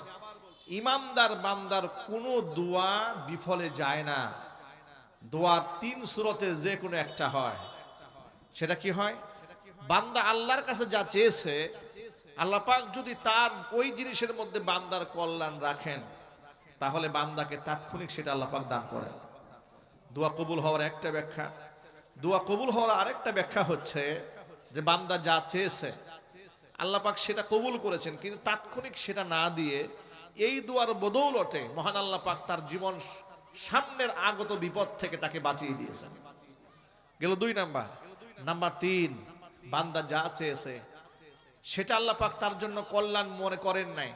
ইমানদার বান্দার কোনো দোয়া বিফলে যায় না। দোয়া ৩ সূরতে যে কোনো একটা হয়। সেটা কি হয়? বান্দা আল্লাহর কাছে যা চেয়েছে, আল্লাহ পাক যদি তার ওই জিনিসের মধ্যে বান্দার কল্যাণ রাখেন, তাহলে বান্দাকে তাৎক্ষণিক সেটা আল্লাহ পাক দান করেন। দোয়া কবুল হওয়ার একটা ব্যাখ্যা। দোয়া কবুল হওয়ার আরেকটা ব্যাখ্যা হচ্ছে যে বান্দা যা চেয়েছে আল্লাহ পাক সেটা কবুল করেছেন, কিন্তু তাৎক্ষণিক সেটা না দিয়ে এই দোয়ার বদৌলতে মহান আল্লাহ পাক তার জীবন সামনের আগত বিপদ থেকে তাকে বাঁচিয়ে দিয়েছেন। গেল ২ নাম্বার। নাম্বার ৩, বান্দা যা চেয়েছে সেটা আল্লাহ পাক তার জন্য কল্যাণ মনে করেন নাই,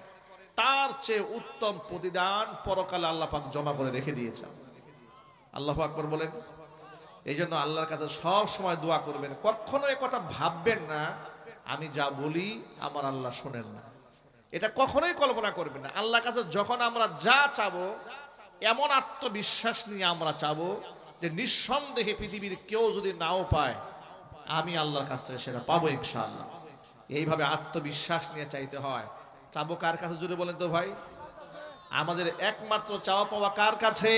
তার চেয়ে উত্তম প্রতিদান পরকালে আল্লাহ পাক জমা করে রেখে দিয়েছেন। আল্লাহু আকবার বলেন। এই জন্য আল্লাহর কাছে সব সময় দোয়া করবেন। কখনো এ কথা ভাববেন না আমি যা বলি আমার আল্লাহ শোনেন না, এটা কখনোই কল্পনা করবেন না। আল্লাহর কাছে যখন আমরা যা চাবো, এমন আত্মবিশ্বাস নিয়ে আমরা চাবো যে নিঃসন্দেহে পৃথিবীর কেউ যদি নাও পায়, আমি আল্লাহর কাছ থেকে সেটা পাবো ইনশাআল্লাহ। এইভাবে আত্মবিশ্বাস নিয়ে চাইতে হয়। চাবো কার কাছে জুড়ে বলেন তো ভাই? আমাদের একমাত্র চাওয়া পাওয়া কার কাছে?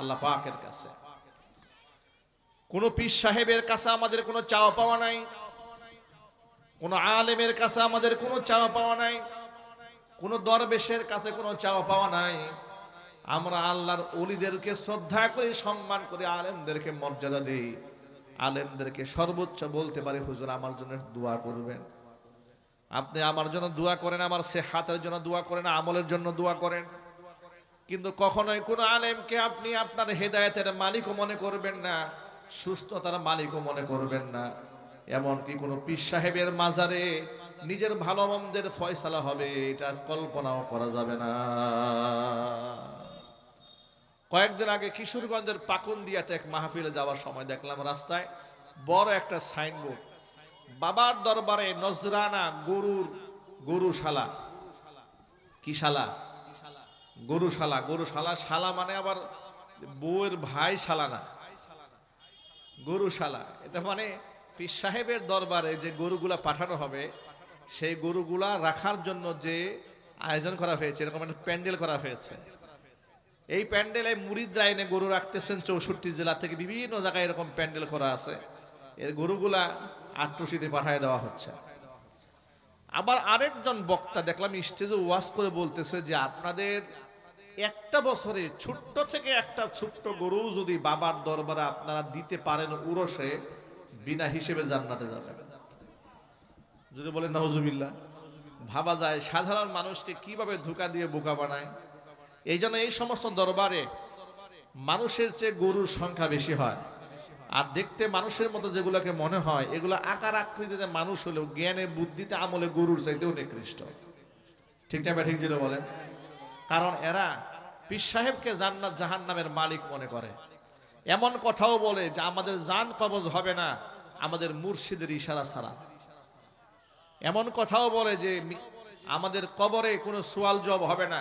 আল্লাহ পাকের কাছে। কোন পীর সাহেবের কাছে আমাদের কোনো চাওয়া পাওয়া নাই, কোন আলেমের কাছে আমাদের কোনো চাওয়া পাওয়া নাই, কোন দরবেশের কাছে কোনো চাওয়া পাওয়া নাই। আমরা আল্লাহর ওলিদেরকে শ্রদ্ধা করি, সম্মান করি, আলেমদেরকে মর্যাদা দেই, আলেমদেরকে সর্বোচ্চ বলতে পারি, হুজুর আমার জন্য দোয়া করবেন, আপনি আমার জন্য দোয়া করেন, আমার সেহাতের জন্য দোয়া করেন, আমলের জন্য দোয়া করেন। কিন্তু কখনোই কোনো আলেমকে আপনি আপনার হেদায়েতের মালিকও মনে করবেন না, সুস্থতার মালিকও মনে করবেন না। এমনকি কোনো পীর সাহেবের মাজারে নিজের ভালো মন্দের ফয়সালা হবে এটা কল্পনাও করা যাবে না। কয়েকদিন আগে কিশোরগঞ্জের পাকুন্দিয়াতে এক মাহফিলে যাওয়ার সময় দেখলাম রাস্তায় বড় একটা সাইনবোর্ড, বাবার দরবারে নজরানা গরুশালা। কি শালা? গরুশালা। গরুশালা, শালা মানে আবার বউয়ের ভাই শালা না, গরুশালা। এটা মানে পীর সাহেবের দরবারে যে গরুগুলা পাঠানো হবে সেই গরুগুলা রাখার জন্য যে আয়োজন করা হয়েছে, এরকম একটা প্যান্ডেল করা হয়েছে। এই প্যান্ডেলে মুরিদরা এনে গরু রাখতেছেন 64 জেলা থেকে, বিভিন্ন জায়গায় এরকম প্যান্ডেল করা আছে। এর গরুগুলা আট্টুসিতে পাঠিয়ে দেওয়া হচ্ছে। আবার আরেকজন বক্তা দেখলাম স্টেজে ওয়াজ করে বলতেছে যে আপনাদের একটা বছরে ছোট্ট থেকে একটা ছোট্ট গরু যদি বাবার দরবারে আপনারা দিতে পারেন উরসে, বিনা হিসেবে জান্নাতে যাবেন। যদি বলেন নাউজুবিল্লাহ। ভাবা যায় সাধারণ মানুষকে কিভাবে ধোঁকা দিয়ে বোকা বানায়। এই জন্য এই সমস্ত দরবারে মানুষের চেয়ে গরুর সংখ্যা বেশি হয়, আর দেখতে মানুষের মতো যেগুলোকে মনে হয় এগুলো আকার আকৃতিতে মানুষ হলেও জ্ঞানে বুদ্ধিতে আমলে গরুর চাইতেও নিকৃষ্ট। ঠিক না? ঠিক যেটা বলেন। কারণ এরা পীর সাহেবকে জান্নাত জাহান্নামের মালিক মনে করে। এমন কথাও বলে যে আমাদের জান কবজ হবে না আমাদের মুর্শিদের ইশারা ছাড়া। এমন কথাও বলে যে আমাদের কবরে কোনো সোয়াল জব হবে না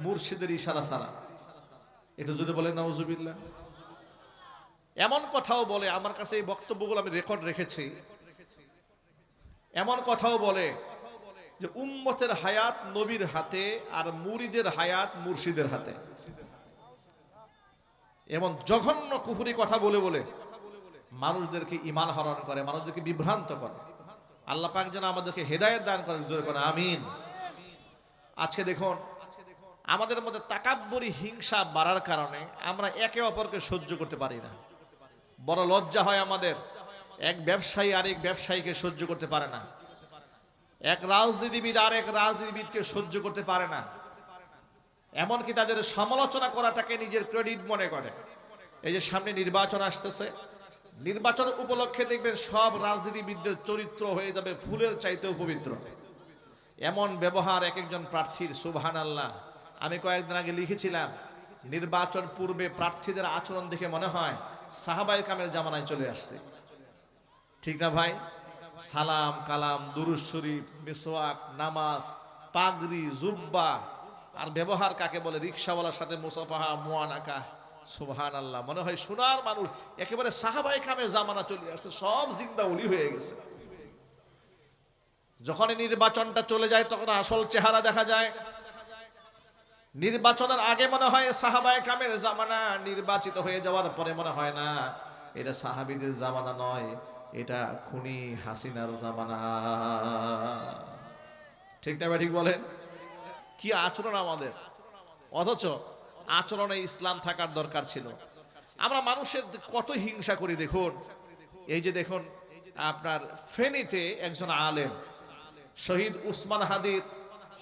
মুর্শিদের ইশারা ছাড়া। এটা যদি বলেন নাউজুবিল্লাহ। এমন কথাও বলে, আমার কাছে এই বক্তব্যগুলো আমি রেকর্ড রেখেছি, এমন কথাও বলে যে উম্মতের হায়াত নবীর হাতে আর মুরিদের হায়াত মুর্শিদের হাতে। এমন জঘন্য কুফরি কথা বলে বলে মানুষদেরকে ঈমান হরণ করে, মানুষদেরকে বিভ্রান্ত করে। আল্লাহ পাক যেন আমাদেরকে হেদায়েত দান করেন, জোরে করে আমিন। আজকে দেখুন আমাদের মধ্যে তাকাব্বুরি হিংসা বাড়ার কারণে আমরা একে অপরকে সহ্য করতে পারি না। বড় লজ্জা হয় আমাদের। এক ব্যবসায়ী আরেক ব্যবসায়ীকে সহ্য করতে পারে না, এক রাজনীতিবিদ আরেক রাজনীতিবিদকে সহ্য করতে পারে না। এমনকি তাদের সমালোচনা করাটাকে নিজের ক্রেডিট মনে করে। এই যে সামনে নির্বাচন আসতেছে, নির্বাচন উপলক্ষে দেখবেন সব রাজনীতিবিদদের চরিত্র হয়ে যাবে ফুলের চাইতেও পবিত্র। এমন ব্যবহার এক একজন প্রার্থীর, সুবহানাল্লাহ। আমি কয়েকদিন আগে লিখেছিলাম নির্বাচন পূর্বে প্রার্থীদের আচরণ দেখে মনে হয় সাহাবায়ে কামের জামানায় চলে আসছে। ঠিক না ভাই? সালাম কালাম, দুরূদ শরীফ, মিসওয়াক, নামাজ, পাগড়ি, জুব্বা, আর ব্যবহার কাকে বলে রিকশাওয়ালার সাথে মুসাফাহা, মুআনাকা। সুবহানাল্লাহ, মনে হয় সোনার মানুষ। একেবারে সাহাবায়ে কামের জামানা চলে আসছে, সব জিন্দা ওলি হয়ে গেছে। যখন নির্বাচনটা চলে যায় তখন আসল চেহারা দেখা যায়। নির্বাচনের আগে মনে হয় সাহাবায়ে কামের জামানা, নির্বাচিত হয়ে যাওয়ার পরে মনে হয় না এটা সাহাবীদের জামানা নয়, এটা খুনি হাসিনার জামানা। ঠিক না ঠিক বলেন? কি আচরণ আমাদের! অথচ আচরণে ইসলাম থাকার দরকার ছিল। আমরা মানুষের কত হিংসা করি দেখুন। এই যে দেখুন আপনার ফেনীতে একজন আলেম শহীদ উসমান হাদির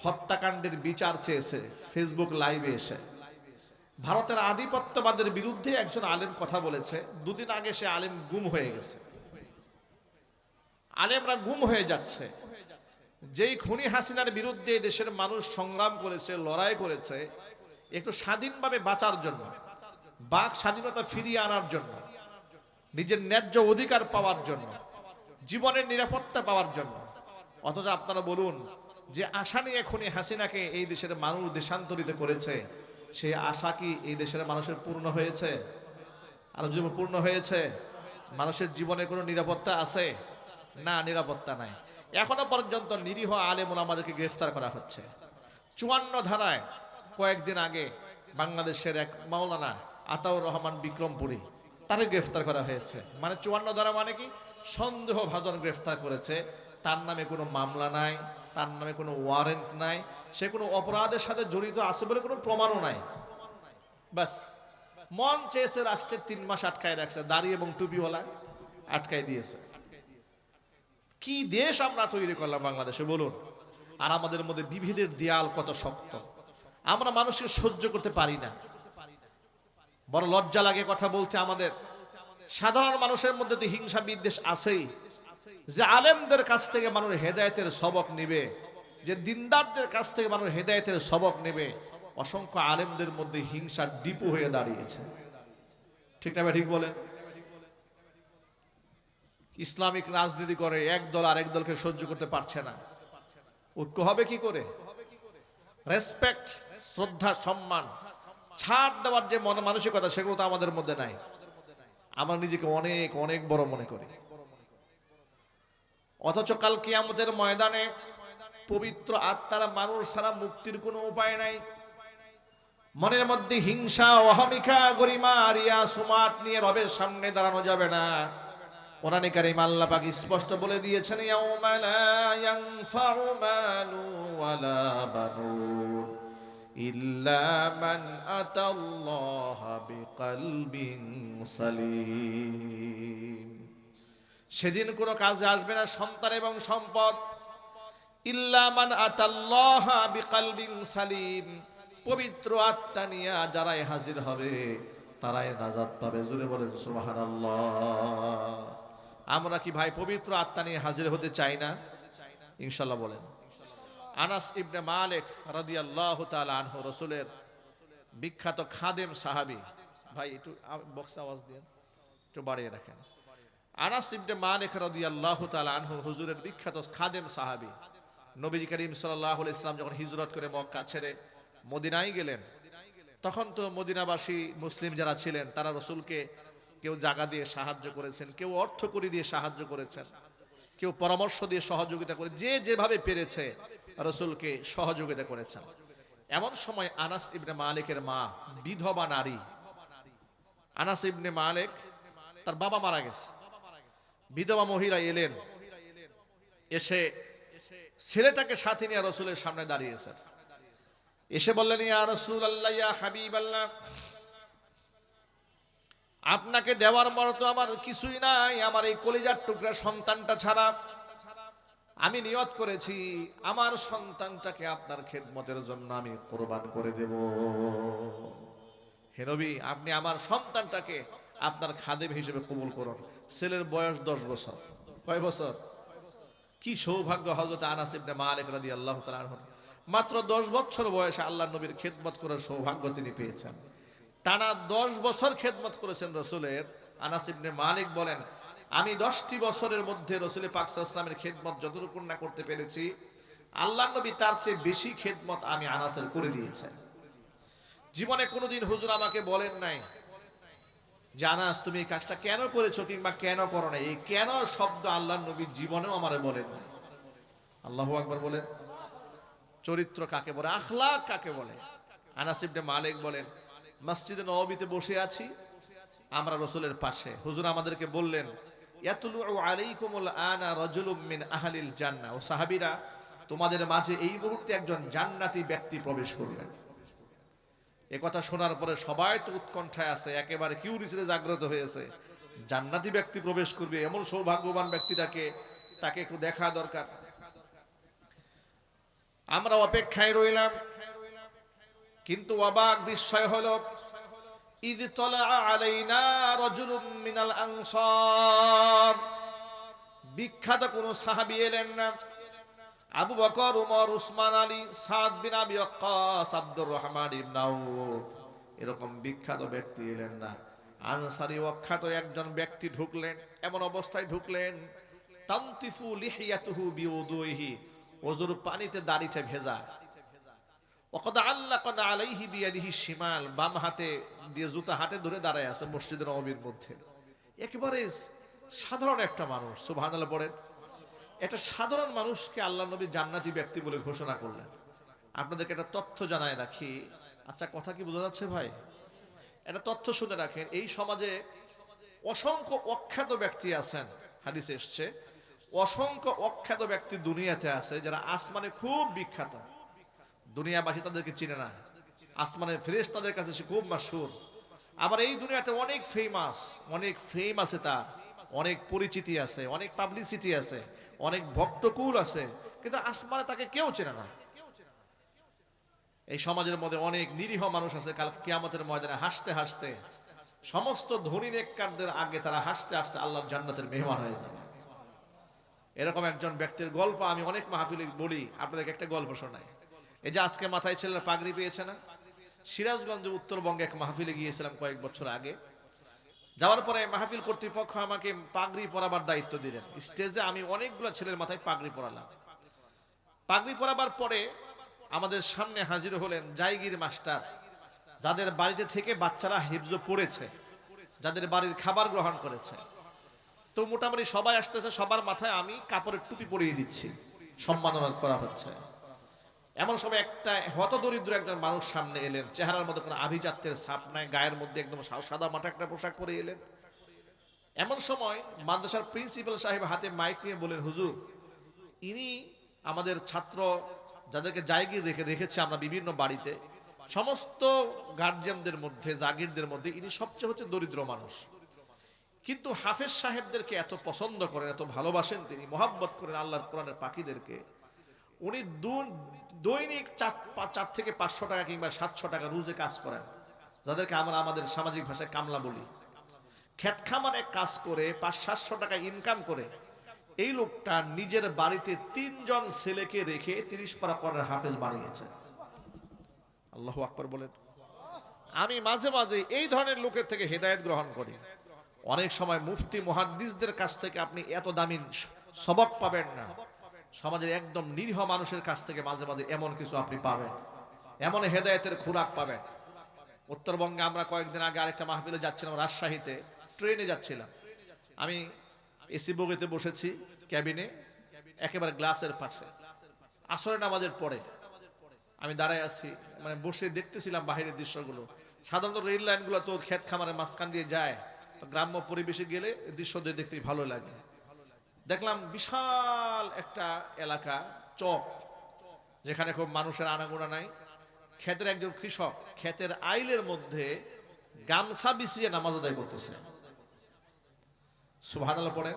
হত্যাকাণ্ডের বিচার চেয়েছে ফেসবুক লাইভে এসে। ভারতের আধিপত্যবাদের বিরুদ্ধে একজন আলেম কথা বলেছে। দুদিন আগে সে আলেম গুম হয়ে গেছে। আলেমরা গুম হয়ে যাচ্ছে। যেই খুনি হাসিনার বিরুদ্ধে দেশের মানুষ সংগ্রাম করেছে, লড়াই করেছে একটু স্বাধীনভাবে বাঁচার জন্য, বাক স্বাধীনতা ফিরিয়ে আনার জন্য, নিজের ন্যায্য অধিকার পাওয়ার জন্য, জীবনের নিরাপত্তা পাওয়ার জন্য। অথচ আপনারা বলুন যে আশা নিয়ে খুনি হাসিনাকে এই দেশের মানুষ দেশান্তরিত করেছে, সেই আশা কি এই দেশের মানুষের পূর্ণ হয়েছে? আর জীবন পূর্ণ হয়েছে? মানুষের জীবনে কোনো নিরাপত্তা আছে? না, নিরাপত্তা নাই। এখনো পর্যন্ত নিরীহ আলেম ওলামাদেরকে গ্রেফতার করা হচ্ছে। 54 ধারায় কয়েকদিন আগে বাংলাদেশের এক মাওলানা আতাউর রহমান বিক্রমপুরী, তাকে গ্রেফতার করা হয়েছে। মানে 54 ধারা মানে কি? সন্দেহভাজন গ্রেফতার করেছে। তার নামে কোনো মামলা নাই, তার নামে কোনো ওয়ারেন্ট নাই, সে কোনো অপরাধের সাথে জড়িত আছে বলে কোনো প্রমাণও নাই। বাস মন চেয়েছে রাষ্ট্রের 3 মাস আটকায় রাখছে, দাড়ি এবং টুপিওয়ালা আটকায় দিয়েছে। কি দেশ আমরা তৈরি করলাম বাংলাদেশে বলুন। আর আমাদের মধ্যে বিভেদের দেয়াল কত শক্ত। আমরা মানুষকে সহ্য করতে পারি না, বড় লজ্জা লাগে কথা বলতে আমাদের। সাধারণ মানুষের মধ্যে তো হিংসা বিদ্বেষ আছেই। যে আলেমদের কাছ থেকে মানুষ হেদায়েতের সবক নেবে, যে দিনদারদের কাছ থেকে মানুষ হেদায়েতের সবক নেবে, অসংখ্য আলেমদের মধ্যে হিংসার ডিপো হয়ে দাঁড়িয়েছে। ঠিক না? ঠিক বলেন। ইসলামিক রাজনীতি করে এক দল আরেক দলকে সহ্য করতে পারছে না, ঐক্য হবে কি করে? রেসপেক্ট, শ্রদ্ধা, সম্মান, ছাড় দেওয়ার যে মানসিকতা, সেগুলো তো আমাদের মধ্যে নাই। আমরা নিজেকে অনেক অনেক বড় মনে করি, অথচ কাল কিয়ামতের ময়দানে পবিত্র আত্মারা মানুষ ছাড়া মুক্তির কোনো উপায় নাই। মনের মধ্যে হিংসা, অহমিকা, গরিমা, রিয়া, সুমাত নিয়ে রবের সামনে দাঁড়ানো যাবে না। কোরআনে কারীম আল্লাহ পাক স্পষ্ট বলে দিয়েছেন, ইয়াউমা লা ইয়ানফাউ মালু ওয়ালা বানুন ইল্লা মান আতাল্লাহা বিকলবিন সালিম। সেদিন কোনো কাজে আসবে না সন্তান এবং সম্পদ, ইল্লা মান আতাল্লাহা বিকলবিন সালিম, পবিত্র আত্মা নিয়ে যারাই হাজির হবে তারাই নাজাত পাবে। জোরে বলেন সুবহানাল্লাহ। আমরা কি ভাই পবিত্র আত্মা নিয়ে হাজির হতে চাই না? ইনশাআল্লাহ বলেন। আনাস ইবনে মালিক রাদিয়াল্লাহু তাআলা আনহু, রাসূলের বিখ্যাত খাদেম সাহাবী। ভাই একটু বক্স আওয়াজ দেন, একটু বাড়িয়ে রাখেন। আনাস ইবনে মালিক রাদিয়াল্লাহু তাআলা আনহু হুজুরের বিখ্যাত খাদেম সাহাবী। নবী করিম সাল্লাল্লাহু আলাইহি ওয়াসাল্লাম যখন হিজরত করে মক্কা ছেড়ে মদিনায় গেলেন, তখন তো মদিনাবাসী মুসলিম যারা ছিলেন তারা রাসূলকে কেউ জায়গা দিয়ে সাহায্য করেছেন, কেউ অর্থ কড়ি দিয়ে সাহায্য করেছেন, কেউ পরামর্শ দিয়ে সহযোগিতা করে, যে যেভাবে পেরেছে রাসূলকে সহযোগিতা করেছেন। এমন সময় আনাস ইবনে মালিকের মা, বিধবা নারী। আনাস ইবনে মালিক তার বাবা মারা গেছে, বিধবা মহিলা এলেন, এসে ছেলেটাকে সাথে নিয়ে রাসূলের সামনে দাঁড়িয়েছেন। এসে বললেন, ইয়া রাসূলুল্লাহ, ইয়া হাবিবাল্লাহ, আপনাকে দেওয়ার মতো আমার কিছুই নাই, আমার এই কলিজার টুকরা সন্তানটা ছাড়া। আমি নিয়ত করেছি আমার সন্তানটাকে আপনার খেদমতের জন্য আমি কুরবান করে দেব। হে নবী, আপনি আমার সন্তানটাকে আপনার খাদেম হিসেবে কবুল করুন। ছেলের বয়স 10 বছর। কয় বছর? কি সৌভাগ্য হযরত আনাস ইবনে মালিক রাদিয়াল্লাহু তাআলা আনহু, মাত্র 10 বছর বয়সে আল্লাহর নবীর খেদমত করার সৌভাগ্য তিনি পেয়েছেন। টানা 10 বছর খেদমত করেছেন রাসূলের। আনাস ইবনে মালিক বলেন, আমি 10টি বছরের মধ্যে রাসূল পাক সাল্লাল্লাহু আলাইহি ওয়াসাল্লামের খেদমত যতটুকু না করতে পেরেছি, আল্লাহর নবী তার চেয়ে বেশি খেদমত আমি আনাসের করে দিয়েছেন। জীবনে কোনোদিন হুজুর আমাকে বলেন নাই যে আনাস তুমি এই কাজটা কেন করেছো কিংবা কেন করো না। এই কেন শব্দ আল্লাহর নবী জীবনেও আমারে বলেন না। আল্লাহু আকবার বলেন। চরিত্র কাকে বলে, আখলাক কাকে বলে? আনাস ইবনে মালিক বলেন, মসজিদে নববীতে বসে আছি, আমরা রাসূলের পাশে, হুজুর আমাদেরকে বললেন, ইয়াতলু আলাইকুমুল আনা রাজুলুম মিন আহলিল জান্নাহ, ও সাহাবীরা, তোমাদের মাঝে এই মুহূর্তে একজন জান্নাতি ব্যক্তি প্রবেশ করবেন। এ কথা শোনার পরে সবাই তো উৎকণ্ঠায় আছে, একেবারে কিউরিসিতে জাগ্রত হয়েছে। জান্নাতি ব্যক্তি প্রবেশ করবে, এমন সৌভাগ্যবান ব্যক্তিটাকে, তাকে একটু দেখা দরকার। আমরা অপেক্ষায় রইলাম, কিন্তু অবাক বিস্ময় হলো, ইদ তলা আলাইনা রাজুলুম মিনাল আনসার, বিখ্যাত কোন সাহাবী এলেন না। আবু বকর, উমর, উসমান, আলী, সাদ বিন আবি ওয়াক্কাস, আব্দুর রহমান ইবনে আউফ, এরকম বিখ্যাত ব্যক্তি এলেন না। আনসারী অখ্যাত একজন ব্যক্তি ঢুকলেন। এমন অবস্থায় ঢুকলেন, তানতিফু লিহিয়াতুহু বিউদুহি, ওযুর পানিতে দাড়িতে ভেজা। ওয়াকাদ আল্লাকানা আলাইহি বিয়াদিহি শিমাল, বাম হাতে দিয়ে জুতা হাতে ধরে দাঁড়ায় আছে মসজিদের নববীর মধ্যে। একেবারে সাধারণ একটা মানুষ। সুবহানাল্লাহ পড়েন। একটা সাধারণ মানুষকে আল্লাহ নবী জান্নাতি ব্যক্তি বলে ঘোষণা করলেন। আপনাদেরকে একটা তথ্য জানায় রাখি। আচ্ছা, কথা কি বোঝা যাচ্ছে ভাই? একটা তথ্য শুনে রাখেন। এই সমাজে অসংখ্য অখ্যাত ব্যক্তি আছেন, হাদিসে এসছে, অসংখ্য অখ্যাত ব্যক্তি দুনিয়াতে আছে যারা আসমানে খুব বিখ্যাত। দুনিয়াবাসী তাদেরকে চিনে না, আসমানের ফেরেশতাদের কাছে সে খুব মাশহুর। আবার এই দুনিয়াতে অনেক ফেমাস, অনেক ফেম আছে, তার অনেক পরিচিতি আছে, অনেক পাবলিসিটি আছে, অনেক ভক্তকুল আছে, কিন্তু আসমানে তাকে কেউ চেনে না। এই সমাজের মধ্যে অনেক নিরীহ মানুষ আছে, কাল কিয়ামতের ময়দানে হাসতে হাসতে সমস্ত ধনী নেককারদের আগে তারা হাসতে হাসতে আল্লাহর জান্নাতের মেহমান হয়ে যাবে। এরকম একজন ব্যক্তির গল্প আমি অনেক মাহফিলে বলি, আপনাদেরকে একটা গল্প শোনাই। এই যে আজকে মাথায় ছেলেরা পাগড়ি পেয়েছে না, সিরাজগঞ্জে উত্তরবঙ্গে এক মাহফিলে গিয়েছিলাম কয়েক বছর আগে। যাওয়ার পরে মাহফিল কর্তৃপক্ষ আমাকে পাগড়ি পরাবার দায়িত্ব দিলেন। স্টেজে আমি অনেকগুলো ছেলের মাথায় পাগড়ি পরালাম। পাগড়ি পরাবার পরে আমাদের সামনে হাজির হলেন জায়গির মাস্টার, যাদের বাড়িতে থেকে বাচ্চারা হিফজ পড়েছে, যাদের বাড়ির খাবার গ্রহণ করেছে। তো মোটামুটি সবাই আসতেছে, সবার মাথায় আমি কাপড়ের টুপি পরিয়ে দিচ্ছি, সম্মাননা করা হচ্ছে। এমন সময় একটা হতদরিদ্র একজন মানুষ সামনে এলেন, চেহারার মধ্যে কোনো আভিজাত্যের ছাপ নাই, গায়ের মধ্যে একদম সাদা মাঠা একটা পোশাক পরে এলেন। এমন সময় মাদ্রাসার প্রিন্সিপাল সাহেব হাতে মাইক নিয়ে বলেন, হুজুর, ইনি আমাদের ছাত্র যাদেরকে জায়গির রেখেছে আমরা বিভিন্ন বাড়িতে, সমস্ত গার্জিয়ানদের মধ্যে, জাগিরদের মধ্যে ইনি সবচেয়ে হচ্ছে দরিদ্র মানুষ। কিন্তু হাফেজ সাহেবদেরকে এত পছন্দ করেন, এত ভালোবাসেন, তিনি মহাব্বত করেন আল্লাহর কোরআনের পাখিদেরকে। উনি দৈনিক 4 থেকে 500 টাকা কিংবা 700 টাকা রোজে কাজ করেন, যাদেরকে আমরা আমাদের সামাজিক ভাষায় কামলা বলি। ক্ষেত খামারে কাজ করে 500-700 টাকা ইনকাম করে এই লোকটা নিজের বাড়িতে 3 জন ছেলেকে রেখে 30 পারা কোরআনের হাফেজ বানিয়েছে। আল্লাহু আকবার বলেন। আমি মাঝে মাঝে এই ধরনের লোকের থেকে হেদায়েত গ্রহণ করি। অনেক সময় মুফতি মুহাদ্দিসদের কাছ থেকে আপনি এত দামি সবক পাবেন না, সমাজের একদম নিরীহ মানুষের কাছ থেকে মাঝে মাঝে এমন কিছু আপনি পাবেন, এমন হেদায়েতের খোরাক পাবেন। উত্তরবঙ্গে আমরা কয়েকদিন আগে আরেকটা মাহফিলে যাচ্ছিলাম, রাজশাহীতে ট্রেনে যাচ্ছিলাম। আমি এসি বগিতে বসেছি, ক্যাবিনে একেবারে গ্লাসের পাশে। আসরের নামাজের পরে আমি দাঁড়ায় আছি, মানে বসে দেখতেছিলাম বাহিরের দৃশ্যগুলো। সাধারণত রেল লাইনগুলো তো ক্ষেত খামারের মাঝখান দিয়ে যায়, তো গ্রাম্য পরিবেশে গেলে দৃশ্য দেখতে ভালো লাগে। দেখলাম বিশাল একটা এলাকা, চক, যেখানে খুব মানুষের আনাগোনা নাই। ক্ষেতের একজন কৃষক ক্ষেতের আইলের মধ্যে গামছা বিছিয়ে নামাজ আদায় করতেছে। সুবহানাল্লাহ পড়ে।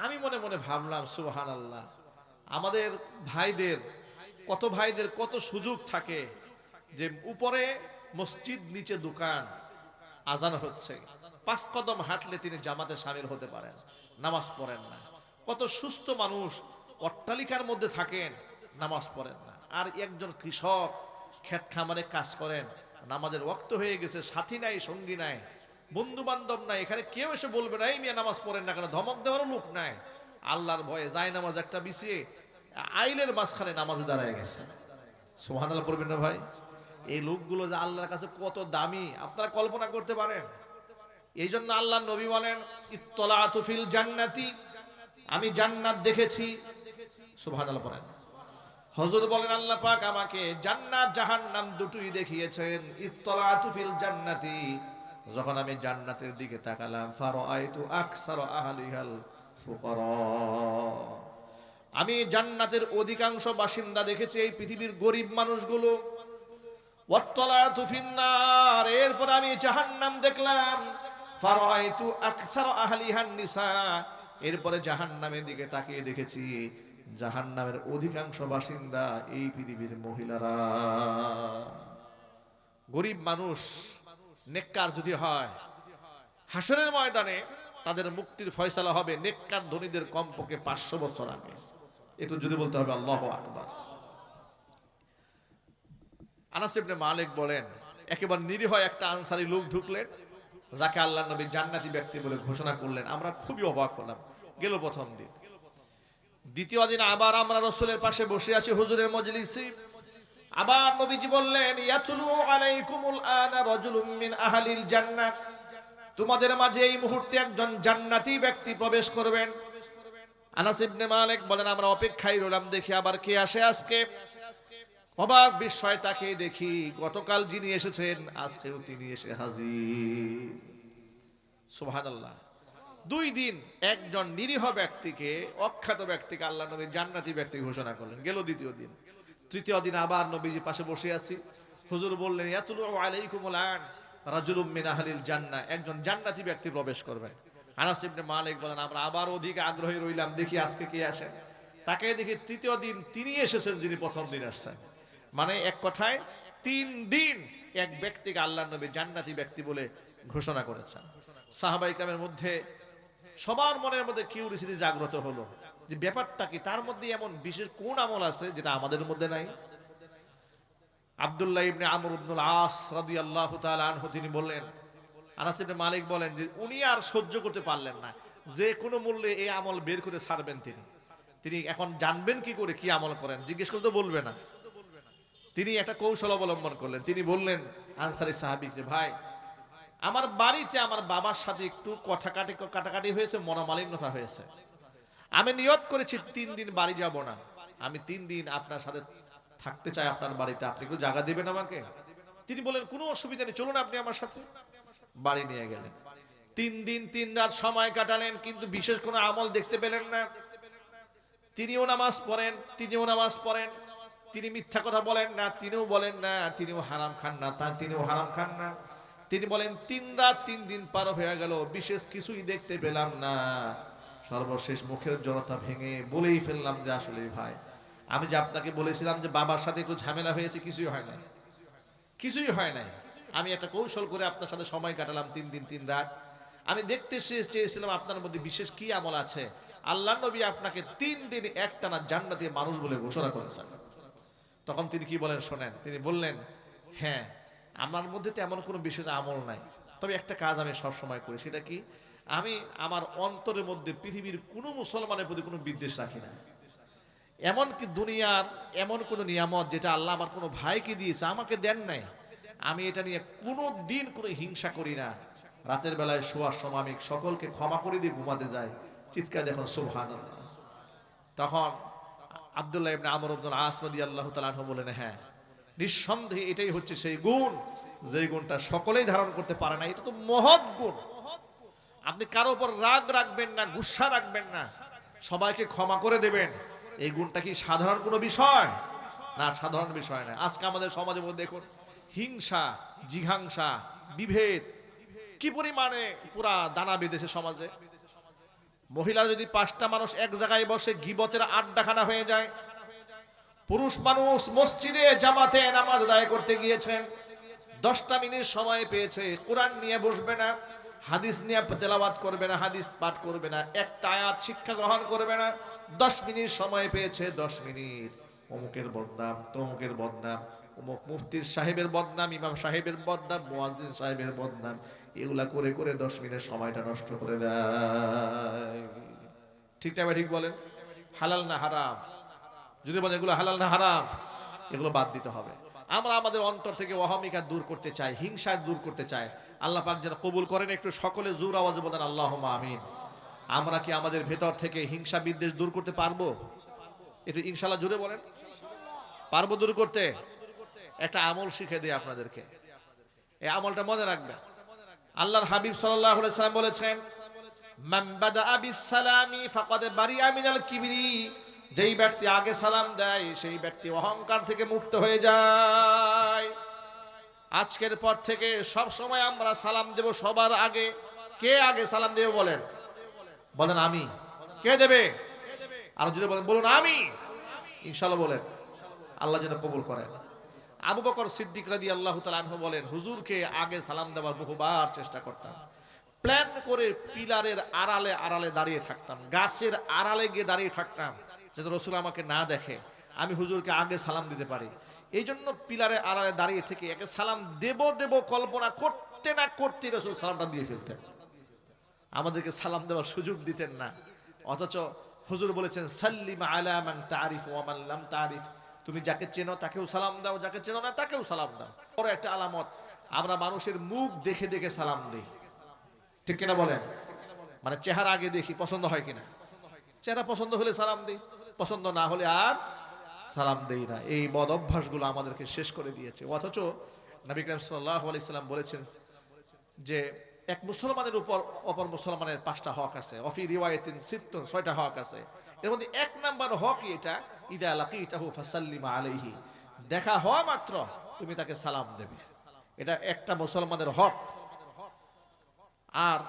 আমি মনে মনে ভাবলাম, সুবহানাল্লাহ, আমাদের ভাইদের কত সুযোগ থাকে যে উপরে মসজিদ, নিচে দোকান, আজান হচ্ছে, 5 কদম হাঁটলে তিনি জামাতে শামিল হতে পারেন, নামাজ পড়েন না। কত সুস্থ মানুষ অট্টালিকার মধ্যে থাকেন, নামাজ পড়েন না। আর একজন কৃষক ক্ষেত খামারে কাজ করেন, নামাজের ওয়াক্ত হয়ে গেছে, সাথী নাই, সঙ্গী নাই, বন্ধু বান্ধব নাই, এখানে কেউ এসে বলবে না এই মিয়া নামাজ পড়েন না কেন, ধমক দেওয়ারও লোক নাই। আল্লাহর ভয়ে যায় নামাজ একটা বিছিয়ে আইলের মাঝখানে নামাজে দাঁড়ায় গেছে। সুবহানাল্লাহ পড়বেন না ভাই? এই লোকগুলো যে আল্লাহর কাছে কত দামি আপনারা কল্পনা করতে পারেন? এই জন্য আল্লাহ নবী বলেন, ইত্তলাতু ফিল জান্নাতি, আমি জান্নাত দেখেছি। সুবহানাল্লাহ পড়েন। হুজুর বলেন, আল্লাহ পাক আমাকে জান্নাত জাহান্নাম দুটোই দেখিয়েছেন। ইত্তলাতু ফিল জান্নাতি, যখন আমি জান্নাতের দিকে তাকালাম, ফারাআইতু আকসারা আহলিহাল ফুকারা, আমি জান্নাতের অধিকাংশ বাসিন্দা দেখেছি এই পৃথিবীর গরিব মানুষগুলো। ওয়াত্তলাতু ফিন্নার, এরপর আমি জাহান্নাম দেখলাম, ফারাআইতু আকসারা আহলিহান নিসা, এরপরে জাহান্নামের দিকে তাকিয়ে দেখেছি জাহান্নামের অধিকাংশ বাসিন্দা এই পৃথিবীর মহিলারা। গরিব মানুষ নেককার যদি হয়, হাসরের ময়দানে তাদের মুক্তির ফয়সালা হবে নেককার ধনীদের কমপক্ষে 500 বছর আগে। একটু যদি বলতে হবে আল্লাহু আকবার। আনাস ইবনে মালিক বলেন, একেবারে নিরীহ একটা আনসারী লোক ঢুকলেন, যাকে আল্লাহর নবী জান্নাতি ব্যক্তি বলে ঘোষণা করলেন। আমরা খুবই অবাক হলাম। গেল প্রথম দিন। দ্বিতীয় দিন আবার আমরা রাসূলের পাশে বসে আছি হুজুরের মজলিসে। আবার নবীজি বললেন, ইয়াতুলু আলাইকুমুল আনা রাজুলুম মিন আহলিল জান্নাহ, তোমাদের মাঝে এই মুহূর্তে একজন জান্নাতি ব্যক্তি প্রবেশ করবেন। আনাস ইবনে মালিক বলেন, আমরা অপেক্ষায় রইলাম, দেখি আবার কে আসে আজকে। অবাক বিস্ময় তাকে দেখি, গতকাল যিনি এসেছেন আজকেও তিনি এসে হাজির। সুবহানাল্লাহ। 2 দিন একজন নিরীহ ব্যক্তিকে, অখ্যাত ব্যক্তিকে আল্লাহ নবী জান্নাতি ব্যক্তি ঘোষণা করলেন। গেল দ্বিতীয় দিন। তৃতীয় দিন আবার নবীজি পাশে বসে আছি। হুজুর বললেন, ইয়াতুলু আলাইকুমুল আন রাজুলুম মিন আহলিল জান্নাহ, একজন জান্নাতি ব্যক্তি প্রবেশ করবেন। আনাস ইবনে মালিক বলেন, আমরা আবার অধিক আগ্রহী রইলাম, দেখি আজকে কে আসেন। তাকে দেখি তৃতীয় দিন তিনি এসেছেন যিনি প্রথম দিন আসছেন। মানে এক কথায় 3 দিন এক ব্যক্তিকে আল্লাহর নবী জান্নাতি ব্যক্তি বলে ঘোষণা করেছেন। সাহাবায়ে কেরামের মধ্যে সবার মনের মধ্যে কিউরিসিটি জাগ্রত হলো যে ব্যাপারটা কি, তার মধ্যে এমন বিশেষ কোন আমল আছে যেটা আমাদের মধ্যে নাই। আব্দুল্লাহ ইবনে আমর ইবনুল আস রাদিয়াল্লাহু তাআলা আনহু তিনি বললেন, আনাস ইবনে মালিক বলেন যে উনি আর সহ্য করতে পারলেন না, যে কোনো মূল্যে এই আমল বের করে ছাড়বেন। তিনি এখন জানবেন কি করে কি আমল করেন, জিজ্ঞেস করতে বলবে না। তিনি একটা কৌশল অবলম্বন করলেন। তিনি বললেন আনসারী সাহাবীকে, যে ভাই, আমার বাড়িতে আমার বাবার সাথে একটু কাটাকাটি হয়েছে, মনোমালিন্যতা হয়েছে। আমি নিয়ত করেছি 3 দিন বাড়ি যাব না, আমি 3 দিন আপনার সাথে থাকতে চাই আপনার বাড়িতে, আপনি একটু জায়গা দিবেন আমাকে? তিনি বলেন কোনো অসুবিধা নেই, চলুন আপনি আমার সাথে। বাড়ি নিয়ে গেলেন। 3 দিন 3 রাত সময় কাটালেন, কিন্তু বিশেষ কোনো আমল দেখতে পেলেন না। তিনিও নামাজ পড়েন, তিনি মিথ্যা কথা বলেন না, তিনিও বলেন না, তিনিও হারাম খান না, তিনিও হারাম খান না। তিনি বলেন 3 রাত 3 দিন পার হয়ে গেল, বিশেষ কিছুই দেখতে পেলাম না। সর্বশেষ মুখের জড়তা ভেঙে বলেই ফেললাম যে আসলে ভাই, আমি যে আপনাকে বলেছিলাম যে বাবার সাথে একটু ঝামেলা হয়েছে, কিছুই হয় নাই। আমি একটা কৌশল করে আপনার সাথে সময় কাটালাম 3 দিন 3 রাত। আমি দেখতে চেয়েছিলাম আপনার মধ্যে বিশেষ কি আমল আছে। আল্লাহর নবী আপনাকে 3 দিন একটানা জান্নাতি মানুষ বলে ঘোষণা করেছেন। তখন তিনি কি বলেন শোনেন। তিনি বললেন, হ্যাঁ, আমার মধ্যে তো এমন কোনো বিশেষ আমল নাই, তবে একটা কাজ আমি সব সময় করি। সেটা কি? আমি আমার অন্তরের মধ্যে পৃথিবীর কোনো মুসলমানের প্রতি কোনো বিদ্বেষ রাখি না। এমনকি দুনিয়ার এমন কোনো নিয়ামত যেটা আল্লাহ আমার কোনো ভাইকে দিয়েছে, আমাকে দেন নাই, আমি এটা নিয়ে কোনো দিন কোনো হিংসা করি না। রাতের বেলায় শোয়ার সময় আমি সকলকে ক্ষমা করে দিয়ে ঘুমাতে যাই। চিৎকার দেখুন সুবহানাল্লাহ। তখন আব্দুল্লাহ ইবনে আমর ইবনুল আস রাদিয়াল্লাহু তাআলা আনহু বলেন, হ্যাঁ, নিঃসন্দেহে এটাই হচ্ছে সেই গুণ, যেই গুণটা সকলেই ধারণ করতে পারে না। এটা তো মহৎ গুণ। আপনি কারো উপর রাগ রাখবেন না, গুসা রাখবেন না, সবাইকে ক্ষমা করে দেবেন। এই গুণটা কি সাধারণ কোনো বিষয় না? সাধারণ বিষয় না। আজকে আমাদের সমাজের মধ্যে দেখুন হিংসা, জিঘাংসা, বিভেদ কি পরিমাণে পুরা দানা বেঁধেছে সমাজে। মহিলারা যদি 5টা মানুষ এক জায়গায় বসে গীবতের আড্ডাখানা হয়ে যায়। পুরুষ মানুষ মসজিদে জামাতে নামাজ আদায় করতে গিয়েছেন, 10টা মিনিট সময় পেয়েছে, কোরআন নিয়ে বসবে না, হাদিস নিয়ে তেলাওয়াত করবে না, হাদিস পাঠ করবে না, একটা আয়াত শিক্ষা গ্রহণ করবে না। 10 মিনিট সময় পেয়েছে, 10 মিনিট অমুকের বদনাম, তমুকের বদনাম, অমুক মুফতির সাহেবের বদনাম, ইমাম সাহেবের বদনাম, মুয়াজ্জিন সাহেবের বদনাম, এগুলা করে করে 10 মিনিট সময়টা নষ্ট করে দেয়। ঠিক না? ঠিক বলেন? হালাল না হারাম? যদি বলেন এগুলো হালাল না হারাম, এগুলো বাদ দিতে হবে। আমরা আমাদের অন্তর থেকে অহমিকা দূর করতে চাই, হিংসা দূর করতে চাই। আল্লাহ পাক যেন কবুল করেন। একটু সকলে জোর আওয়াজে বলেন আল্লাহুম্মা আমিন। আমরা কি আমাদের ভেতর থেকে হিংসা বিদ্বেষ দূর করতে পারবো? একটু ইনশাআল্লাহ জোরে বলেন। পারবো দূর করতে? একটা আমল শিখে দিই আপনাদেরকে, এই আমলটা মনে রাখবেন। আল্লাহর হাবিব সাল্লাল্লাহু আলাইহি সাল্লাম বলেছেন, মান বাদাআ বিসসালামি ফাকাদ বারিআ মিনাল কিবরি। যেই ব্যক্তি আগে সালাম দেয় সেই ব্যক্তি অহংকার থেকে মুক্ত হয়ে যায়। আজকের পর থেকে সব সময় আমরা সালাম দেব সবার আগে। কে আগে সালাম দেবে বলেন? বলেন আমি। কে দেবে? আর যদি বলেন বলুন আমি। ইনশাআল্লাহ বলেন, আল্লাহ যেন কবুল করেন। আবু বকর সিদ্দিক রাদিয়াল্লাহু তাআলা আনহু বলেন, হুজুরকে আগে সালাম দেওয়ার বহুবার চেষ্টা করতাম। প্ল্যান করে পিলারের আড়ালে আড়ালে দাঁড়িয়ে থাকতাম, গাছের আড়ালে গিয়ে দাঁড়িয়ে থাকতাম, যাতে রাসূল আমাকে না দেখে, আমি হুজুরকে আগে সালাম দিতে পারি। এই জন্য পিলারের আড়ালে দাঁড়িয়ে থেকে একে সালাম দেব কল্পনা করতে না করতে রাসূল সালামটা দিয়ে ফেলতেন। আমাদেরকে সালাম দেওয়ার সুযোগ দিতেন না। অথচ হুজুর বলেছেন, সাল্লিম আলা মান তারিফ ওয়া মান লাম তারিফ। তুমি যাকে চেনো তাকেও সালাম দাও, যাকে চেনো না তাকেও সালাম দাও। বড় একটা আলামত, আমরা মানুষের মুখ দেখে দেখে সালাম দিই। ঠিক কিনা বলেন? মানে চেহারা আগে দেখি পছন্দ হয় কিনা। চেহারা পছন্দ হলে সালাম দিই, পছন্দ না হলে আর সালাম দেই না। এই বদ অভ্যাসগুলো আমাদেরকে শেষ করে দিয়েছে। অথচ নবী করিম সাল্লাল্লাহু আলাইহি সাল্লাম বলেছেন যে এক মুসলমানের উপর অপর মুসলমানের 5টা হক আছে। অফি রিওয়ায়াতিন সিত্তুন, 6টা হক আছে। এর মধ্যে 1 নাম্বার হক এটা, ইদা লাকিতাহু ফাসাল্লিম আলাইহি। দেখা হওয়া মাত্র তুমি তাকে সালাম দেবে। এটা একটা মুসলমানের হক। আর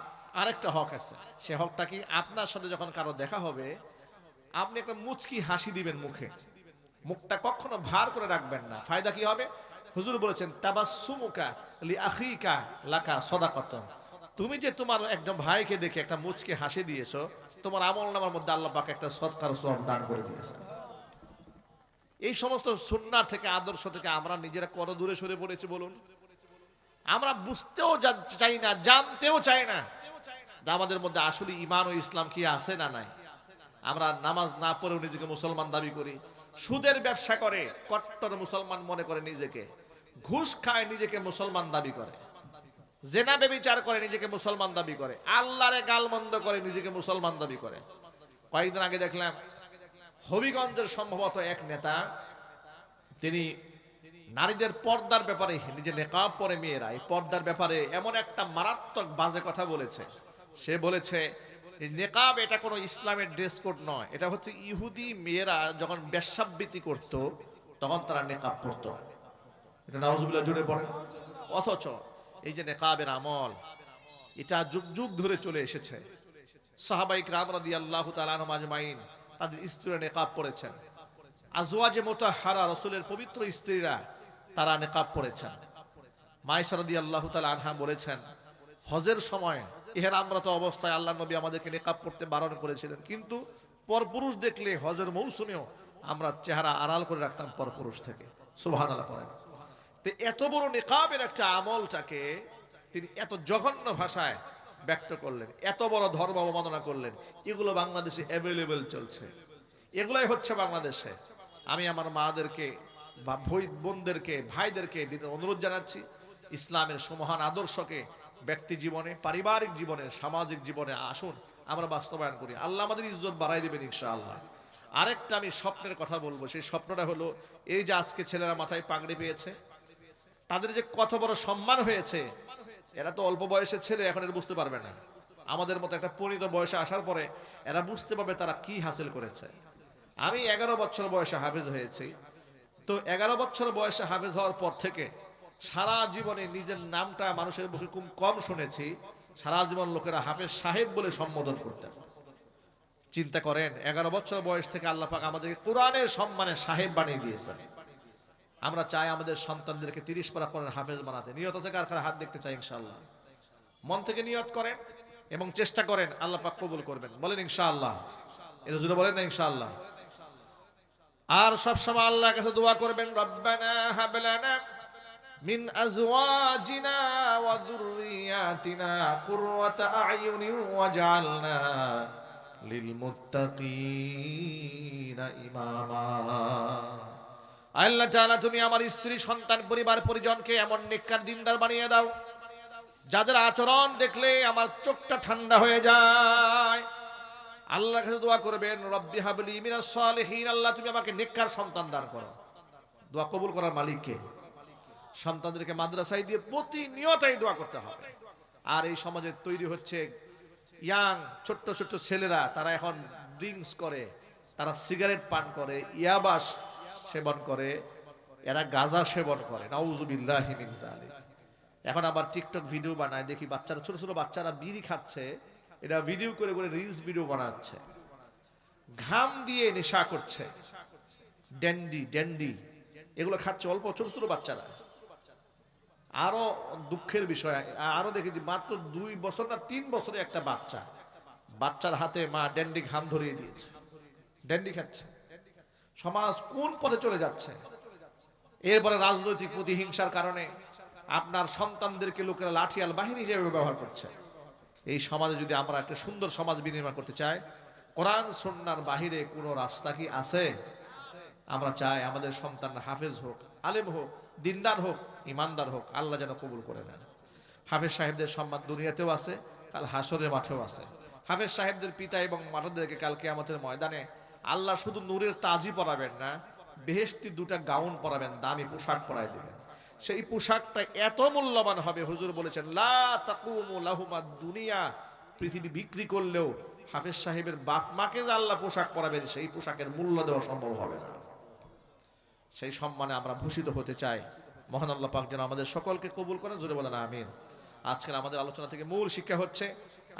আরেকটা হক আছে। সে হকটা কি? আপনার সাথে যখন কারো দেখা হবে, আপনি একটা মুচকি হাসি দিবেন মুখে। মুখটা কখনো ভার করে রাখবেন না, ফায়দা কি হবে? হুজুর বলেছেন তাবাসসুমুকা লি আখিকা লাকা সাদাকাতুন, তুমি যে তোমার একজন ভাইকে দেখে একটা মুচকে হাসি দিয়েছো, তোমার আমলনামার মধ্যে আল্লাহ পাক একটা সদকার সওয়াব দান করে দিয়েছেন। এই সমস্ত সুন্নাহ থেকে, আদর্শ থেকে আমরা নিজেরা কত দূরে সরে পড়েছি বলুন? আমরা বুঝতেও চাই না, জানতেও চাই না যে আমাদের মধ্যে আসলে ঈমান ও ইসলাম কি আছে না নাই। আমরা নামাজ না পড়েও নিজেকে মুসলমান দাবি করি, সুদের ব্যবসা করে কট্টর মুসলমান মনে করে নিজেকে, ঘুষ খায় নিজেকে মুসলমান দাবি করে, জেনা ব্যভিচার করে নিজেকে মুসলমান দাবি করে, আল্লাহরে গালমন্দ করে নিজেকে মুসলমান দাবি করে। কয়েকদিন আগে দেখলাম হবিগঞ্জের সম্ভবত এক নেতা, তিনি নারীদের পর্দার ব্যাপারে, নিজে নেকাব পরে মেয়েরা এই পর্দার ব্যাপারে এমন একটা মারাত্মক বাজে কথা বলেছে। সে বলেছে নেকাব এটা কোনো ইসলামের ড্রেস কোড নয়, এটা হচ্ছে ইহুদি মেয়েরা যখন বেশ্যাবৃত্তি করত তখন তারা নেকাব পরত। এটা নাউজুবিল্লাহ জুড়ে পড়ে। অথচ এই যে নেকাবের আমল, এটা যুগ যুগ ধরে চলে এসেছে। সাহাবায়ে কিরাম রাদিয়াল্লাহু তাআলা আনহুম আজমাইন তাদের স্ত্রীরা নেকাব পরেছেন, আজওয়াজে মুতাহহারা রাসূলের পবিত্র স্ত্রীরা তারা নেকাব পরেছেন। মা আয়েশা রাদিয়াল্লাহু তাআলা আনহা বলেছেন, হজের সময় ইহরামরত অবস্থায় আল্লাহ নবী আমাদেরকে নেকাব পড়তে বারণ করেছিলেন, কিন্তু পরপুরুষ দেখলে হজের মৌসুমেও আমরা চেহারা আড়াল করে রাখতাম পরপুরুষ থেকে। সুবহানাল্লাহ পড়েন। তো এত বড় নেকাবের একটা আমলটাকে তিনি এত জঘন্য ভাষায় ব্যক্ত করলেন, এত বড় ধর্ম অবমাননা করলেন। এগুলো বাংলাদেশে অ্যাভেলেবেল চলছে, এগুলাই হচ্ছে বাংলাদেশে। আমি আমার মাদেরকে বা বোনদেরকে, ভাইদেরকে অনুরোধ জানাচ্ছি, ইসলামের সুমহান আদর্শকে ব্যক্তি জীবনে, পারিবারিক জীবনে, সামাজিক জীবনে আসুন আমরা বাস্তবায়ন করি। আল্লাহ আমাদের ইজ্জত বাড়াই দেবেন ইনশাআল্লাহ। আরেকটা আমি স্বপ্নের কথা বলবো, সেই স্বপ্নটা হলো এই যে আজকে ছেলেরা মাথায় পাগড়ি পেয়েছে, তাদের যে কত বড় সম্মান হয়েছে। এরা তো অল্প বয়সের ছেলে, এখন এরা বুঝতে পারবে না। আমাদের মতো একটা পরিণত বয়সে আসার পরে এরা বুঝতে পারবে তারা কি হাসিল করেছে। আমি 11 বছর বয়সে হাফেজ হয়েছি। তো 11 বছর বয়সে হাফেজ হওয়ার পর থেকে সারা জীবনে নিজের নামটা মানুষের মুখে খুব কম শুনেছি। সারা জীবন লোকেরা হাফেজ সাহেব বলে সম্বোধন করতেন। চিন্তা করেন, 11 বছর বয়স থেকে আল্লাহ পাক আমাদেরকে কোরআনের সম্মানে সাহেব বানিয়ে দিয়েছেন। আমরা চাই আমাদের সন্তানদেরকে 30 পারা কোরআন হাফেজ বানাতে। নিয়ত আছে কার কার? হাত দেখতে চাই ইনশাআল্লাহ। মন থেকে নিয়ত করেন এবং চেষ্টা করেন, আল্লাহ পাক কবুল করবেন। বলেন ইনশাআল্লাহ। এটা জুড়ে বলেন না ইনশাআল্লাহ। আর সব সময় আল্লাহর কাছে দোয়া করবেন, রব্বানা হাব লানা মিন আজওয়াজিনা ওয়া যুররিয়াতিনা কুররাতা আ'য়ুনিন ওয়াজআলনা লিল মুত্তাকিনা ইমামা। আল্লাহ তাআলা তুমি আমার স্ত্রী, সন্তান, পরিবার পরিজনকে এমন নেককার দিনদার বানিয়ে দাও যাদের আচরণ দেখলে আমার চোখটা ঠান্ডা হয়ে যায়। আল্লাহর কাছে দোয়া করবেন, রব্বি হাবলি মিনাস সালিহিন, আল্লাহ তুমি আমাকে নেককার সন্তান দান করো। দোয়া কবুল করার মালিক কে? সন্তানদেরকে মাদ্রাসায় দিয়ে প্রতিনিয়ত এই দোয়া করতে হবে। আর এই সমাজে তৈরি হচ্ছে ইয়াং ছোট্ট ছোট্ট ছেলেরা, তারা এখন ড্রিঙ্কস করে, তারা সিগারেট পান করে, ইয়াবাস সেবন করে, এরা গাঁজা সেবন করে। নাউজুবিল্লাহি মিন যালিক। এখন আবার টিকটক ভিডিও বানায়, দেখি বাচ্চারা, ছোট ছোট বাচ্চারা বিড়ি খাচ্ছে, এটা ভিডিও করে করে রিলস ভিডিও বানাচ্ছে, ঘাম দিয়ে নেশা করছে, ড্যান্ডি ড্যান্ডি এগুলো খাচ্ছে অল্প ছোট ছোট বাচ্চারা। আরো দুঃখের বিষয়, আরো দেখেছি মাত্র 2 বছর না 3 বছরে একটা বাচ্চার হাতে মা ড্যান্ডি ঘাম ধরিয়ে দিয়েছে, ড্যান্ডি খাচ্ছে। সমাজ কোন পথে চলে যাচ্ছে? এরপরে রাজনৈতিক প্রতিহিংসার কারণে আপনার সন্তানদেরকে লোকেরা লাঠিয়াল বাহিনী হিসেবে ব্যবহার করছে। এই সমাজে যদি আমরা একটা সুন্দর সমাজ বিনির্মাণ করতে চাই, কোরআন সুন্নাহর বাহিরে কোনো রাস্তা কি আছে? আমরা চাই আমাদের সন্তানরা হাফেজ হোক, আলেম হোক, দিনদার হোক, ইমানদার হোক। আল্লাহ যেন কবুল করে নেন। হাফেজ সাহেবদের সম্মান দুনিয়াতেও আছে, কাল হাসরের মাঠেও আছে। হাফেজ সাহেবদের পিতা এবং মাতাদেরকে কাল কিয়ামতের ময়দানে আল্লাহ শুধু নূরের তাজই পরাবেন না, বেহেশতি 2টা গাউন পরাবেন, দামি পোশাক পরায় দিবেন। সেই পোশাকটা এত মূল্যবান হবে, হুজুর বলেছেন লা তাকুমু লাহুমাদ দুনিয়া, পৃথিবী বিক্রি করলেও হাফেজ সাহেবের বাপ মাকে যে আল্লাহ পোশাক পরাবেন, সেই পোশাকের মূল্য দেওয়া সম্ভব হবে না। সেই সম্মানে আমরা ভূষিত হতে চাই। মহান আল্লাহ পাক যেন আমাদের সকলকে কবুল করেন, জোরে বলেন আমিন। আজকের আমাদের আলোচনা থেকে মূল শিক্ষা হচ্ছে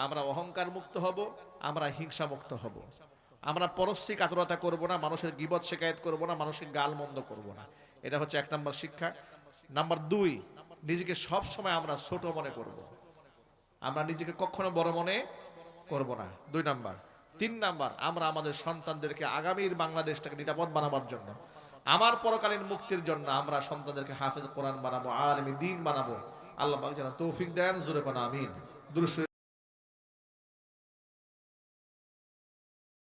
আমরা অহংকার মুক্ত হব, আমরা হিংসা মুক্ত হব। আমরা পরশ্রী কাতরতা করব না, মানুষের গীবত শিকায়ত করব না, মানুষের গাল মন্দ করব না। এটা হচ্ছে 1 নম্বর শিক্ষা। নাম্বার 2, নিজেকে সব সময় আমরা ছোট মনে করব, আমরা নিজেকে কখনো বড় মনে করব না। 2 নাম্বার। 3 নাম্বার, আমরা আমাদের সন্তানদেরকে আগামীর বাংলাদেশটাকে নিরাপদ বানাবার জন্য, আমার পরকালীন মুক্তির জন্য আমরা সন্তানদেরকে হাফেজ কোরআন বানাবো, আলেম দ্বীন বানাবো। আল্লাহ পাক যেন তৌফিক দেন। জোরে কোন আমিন। দুরূদ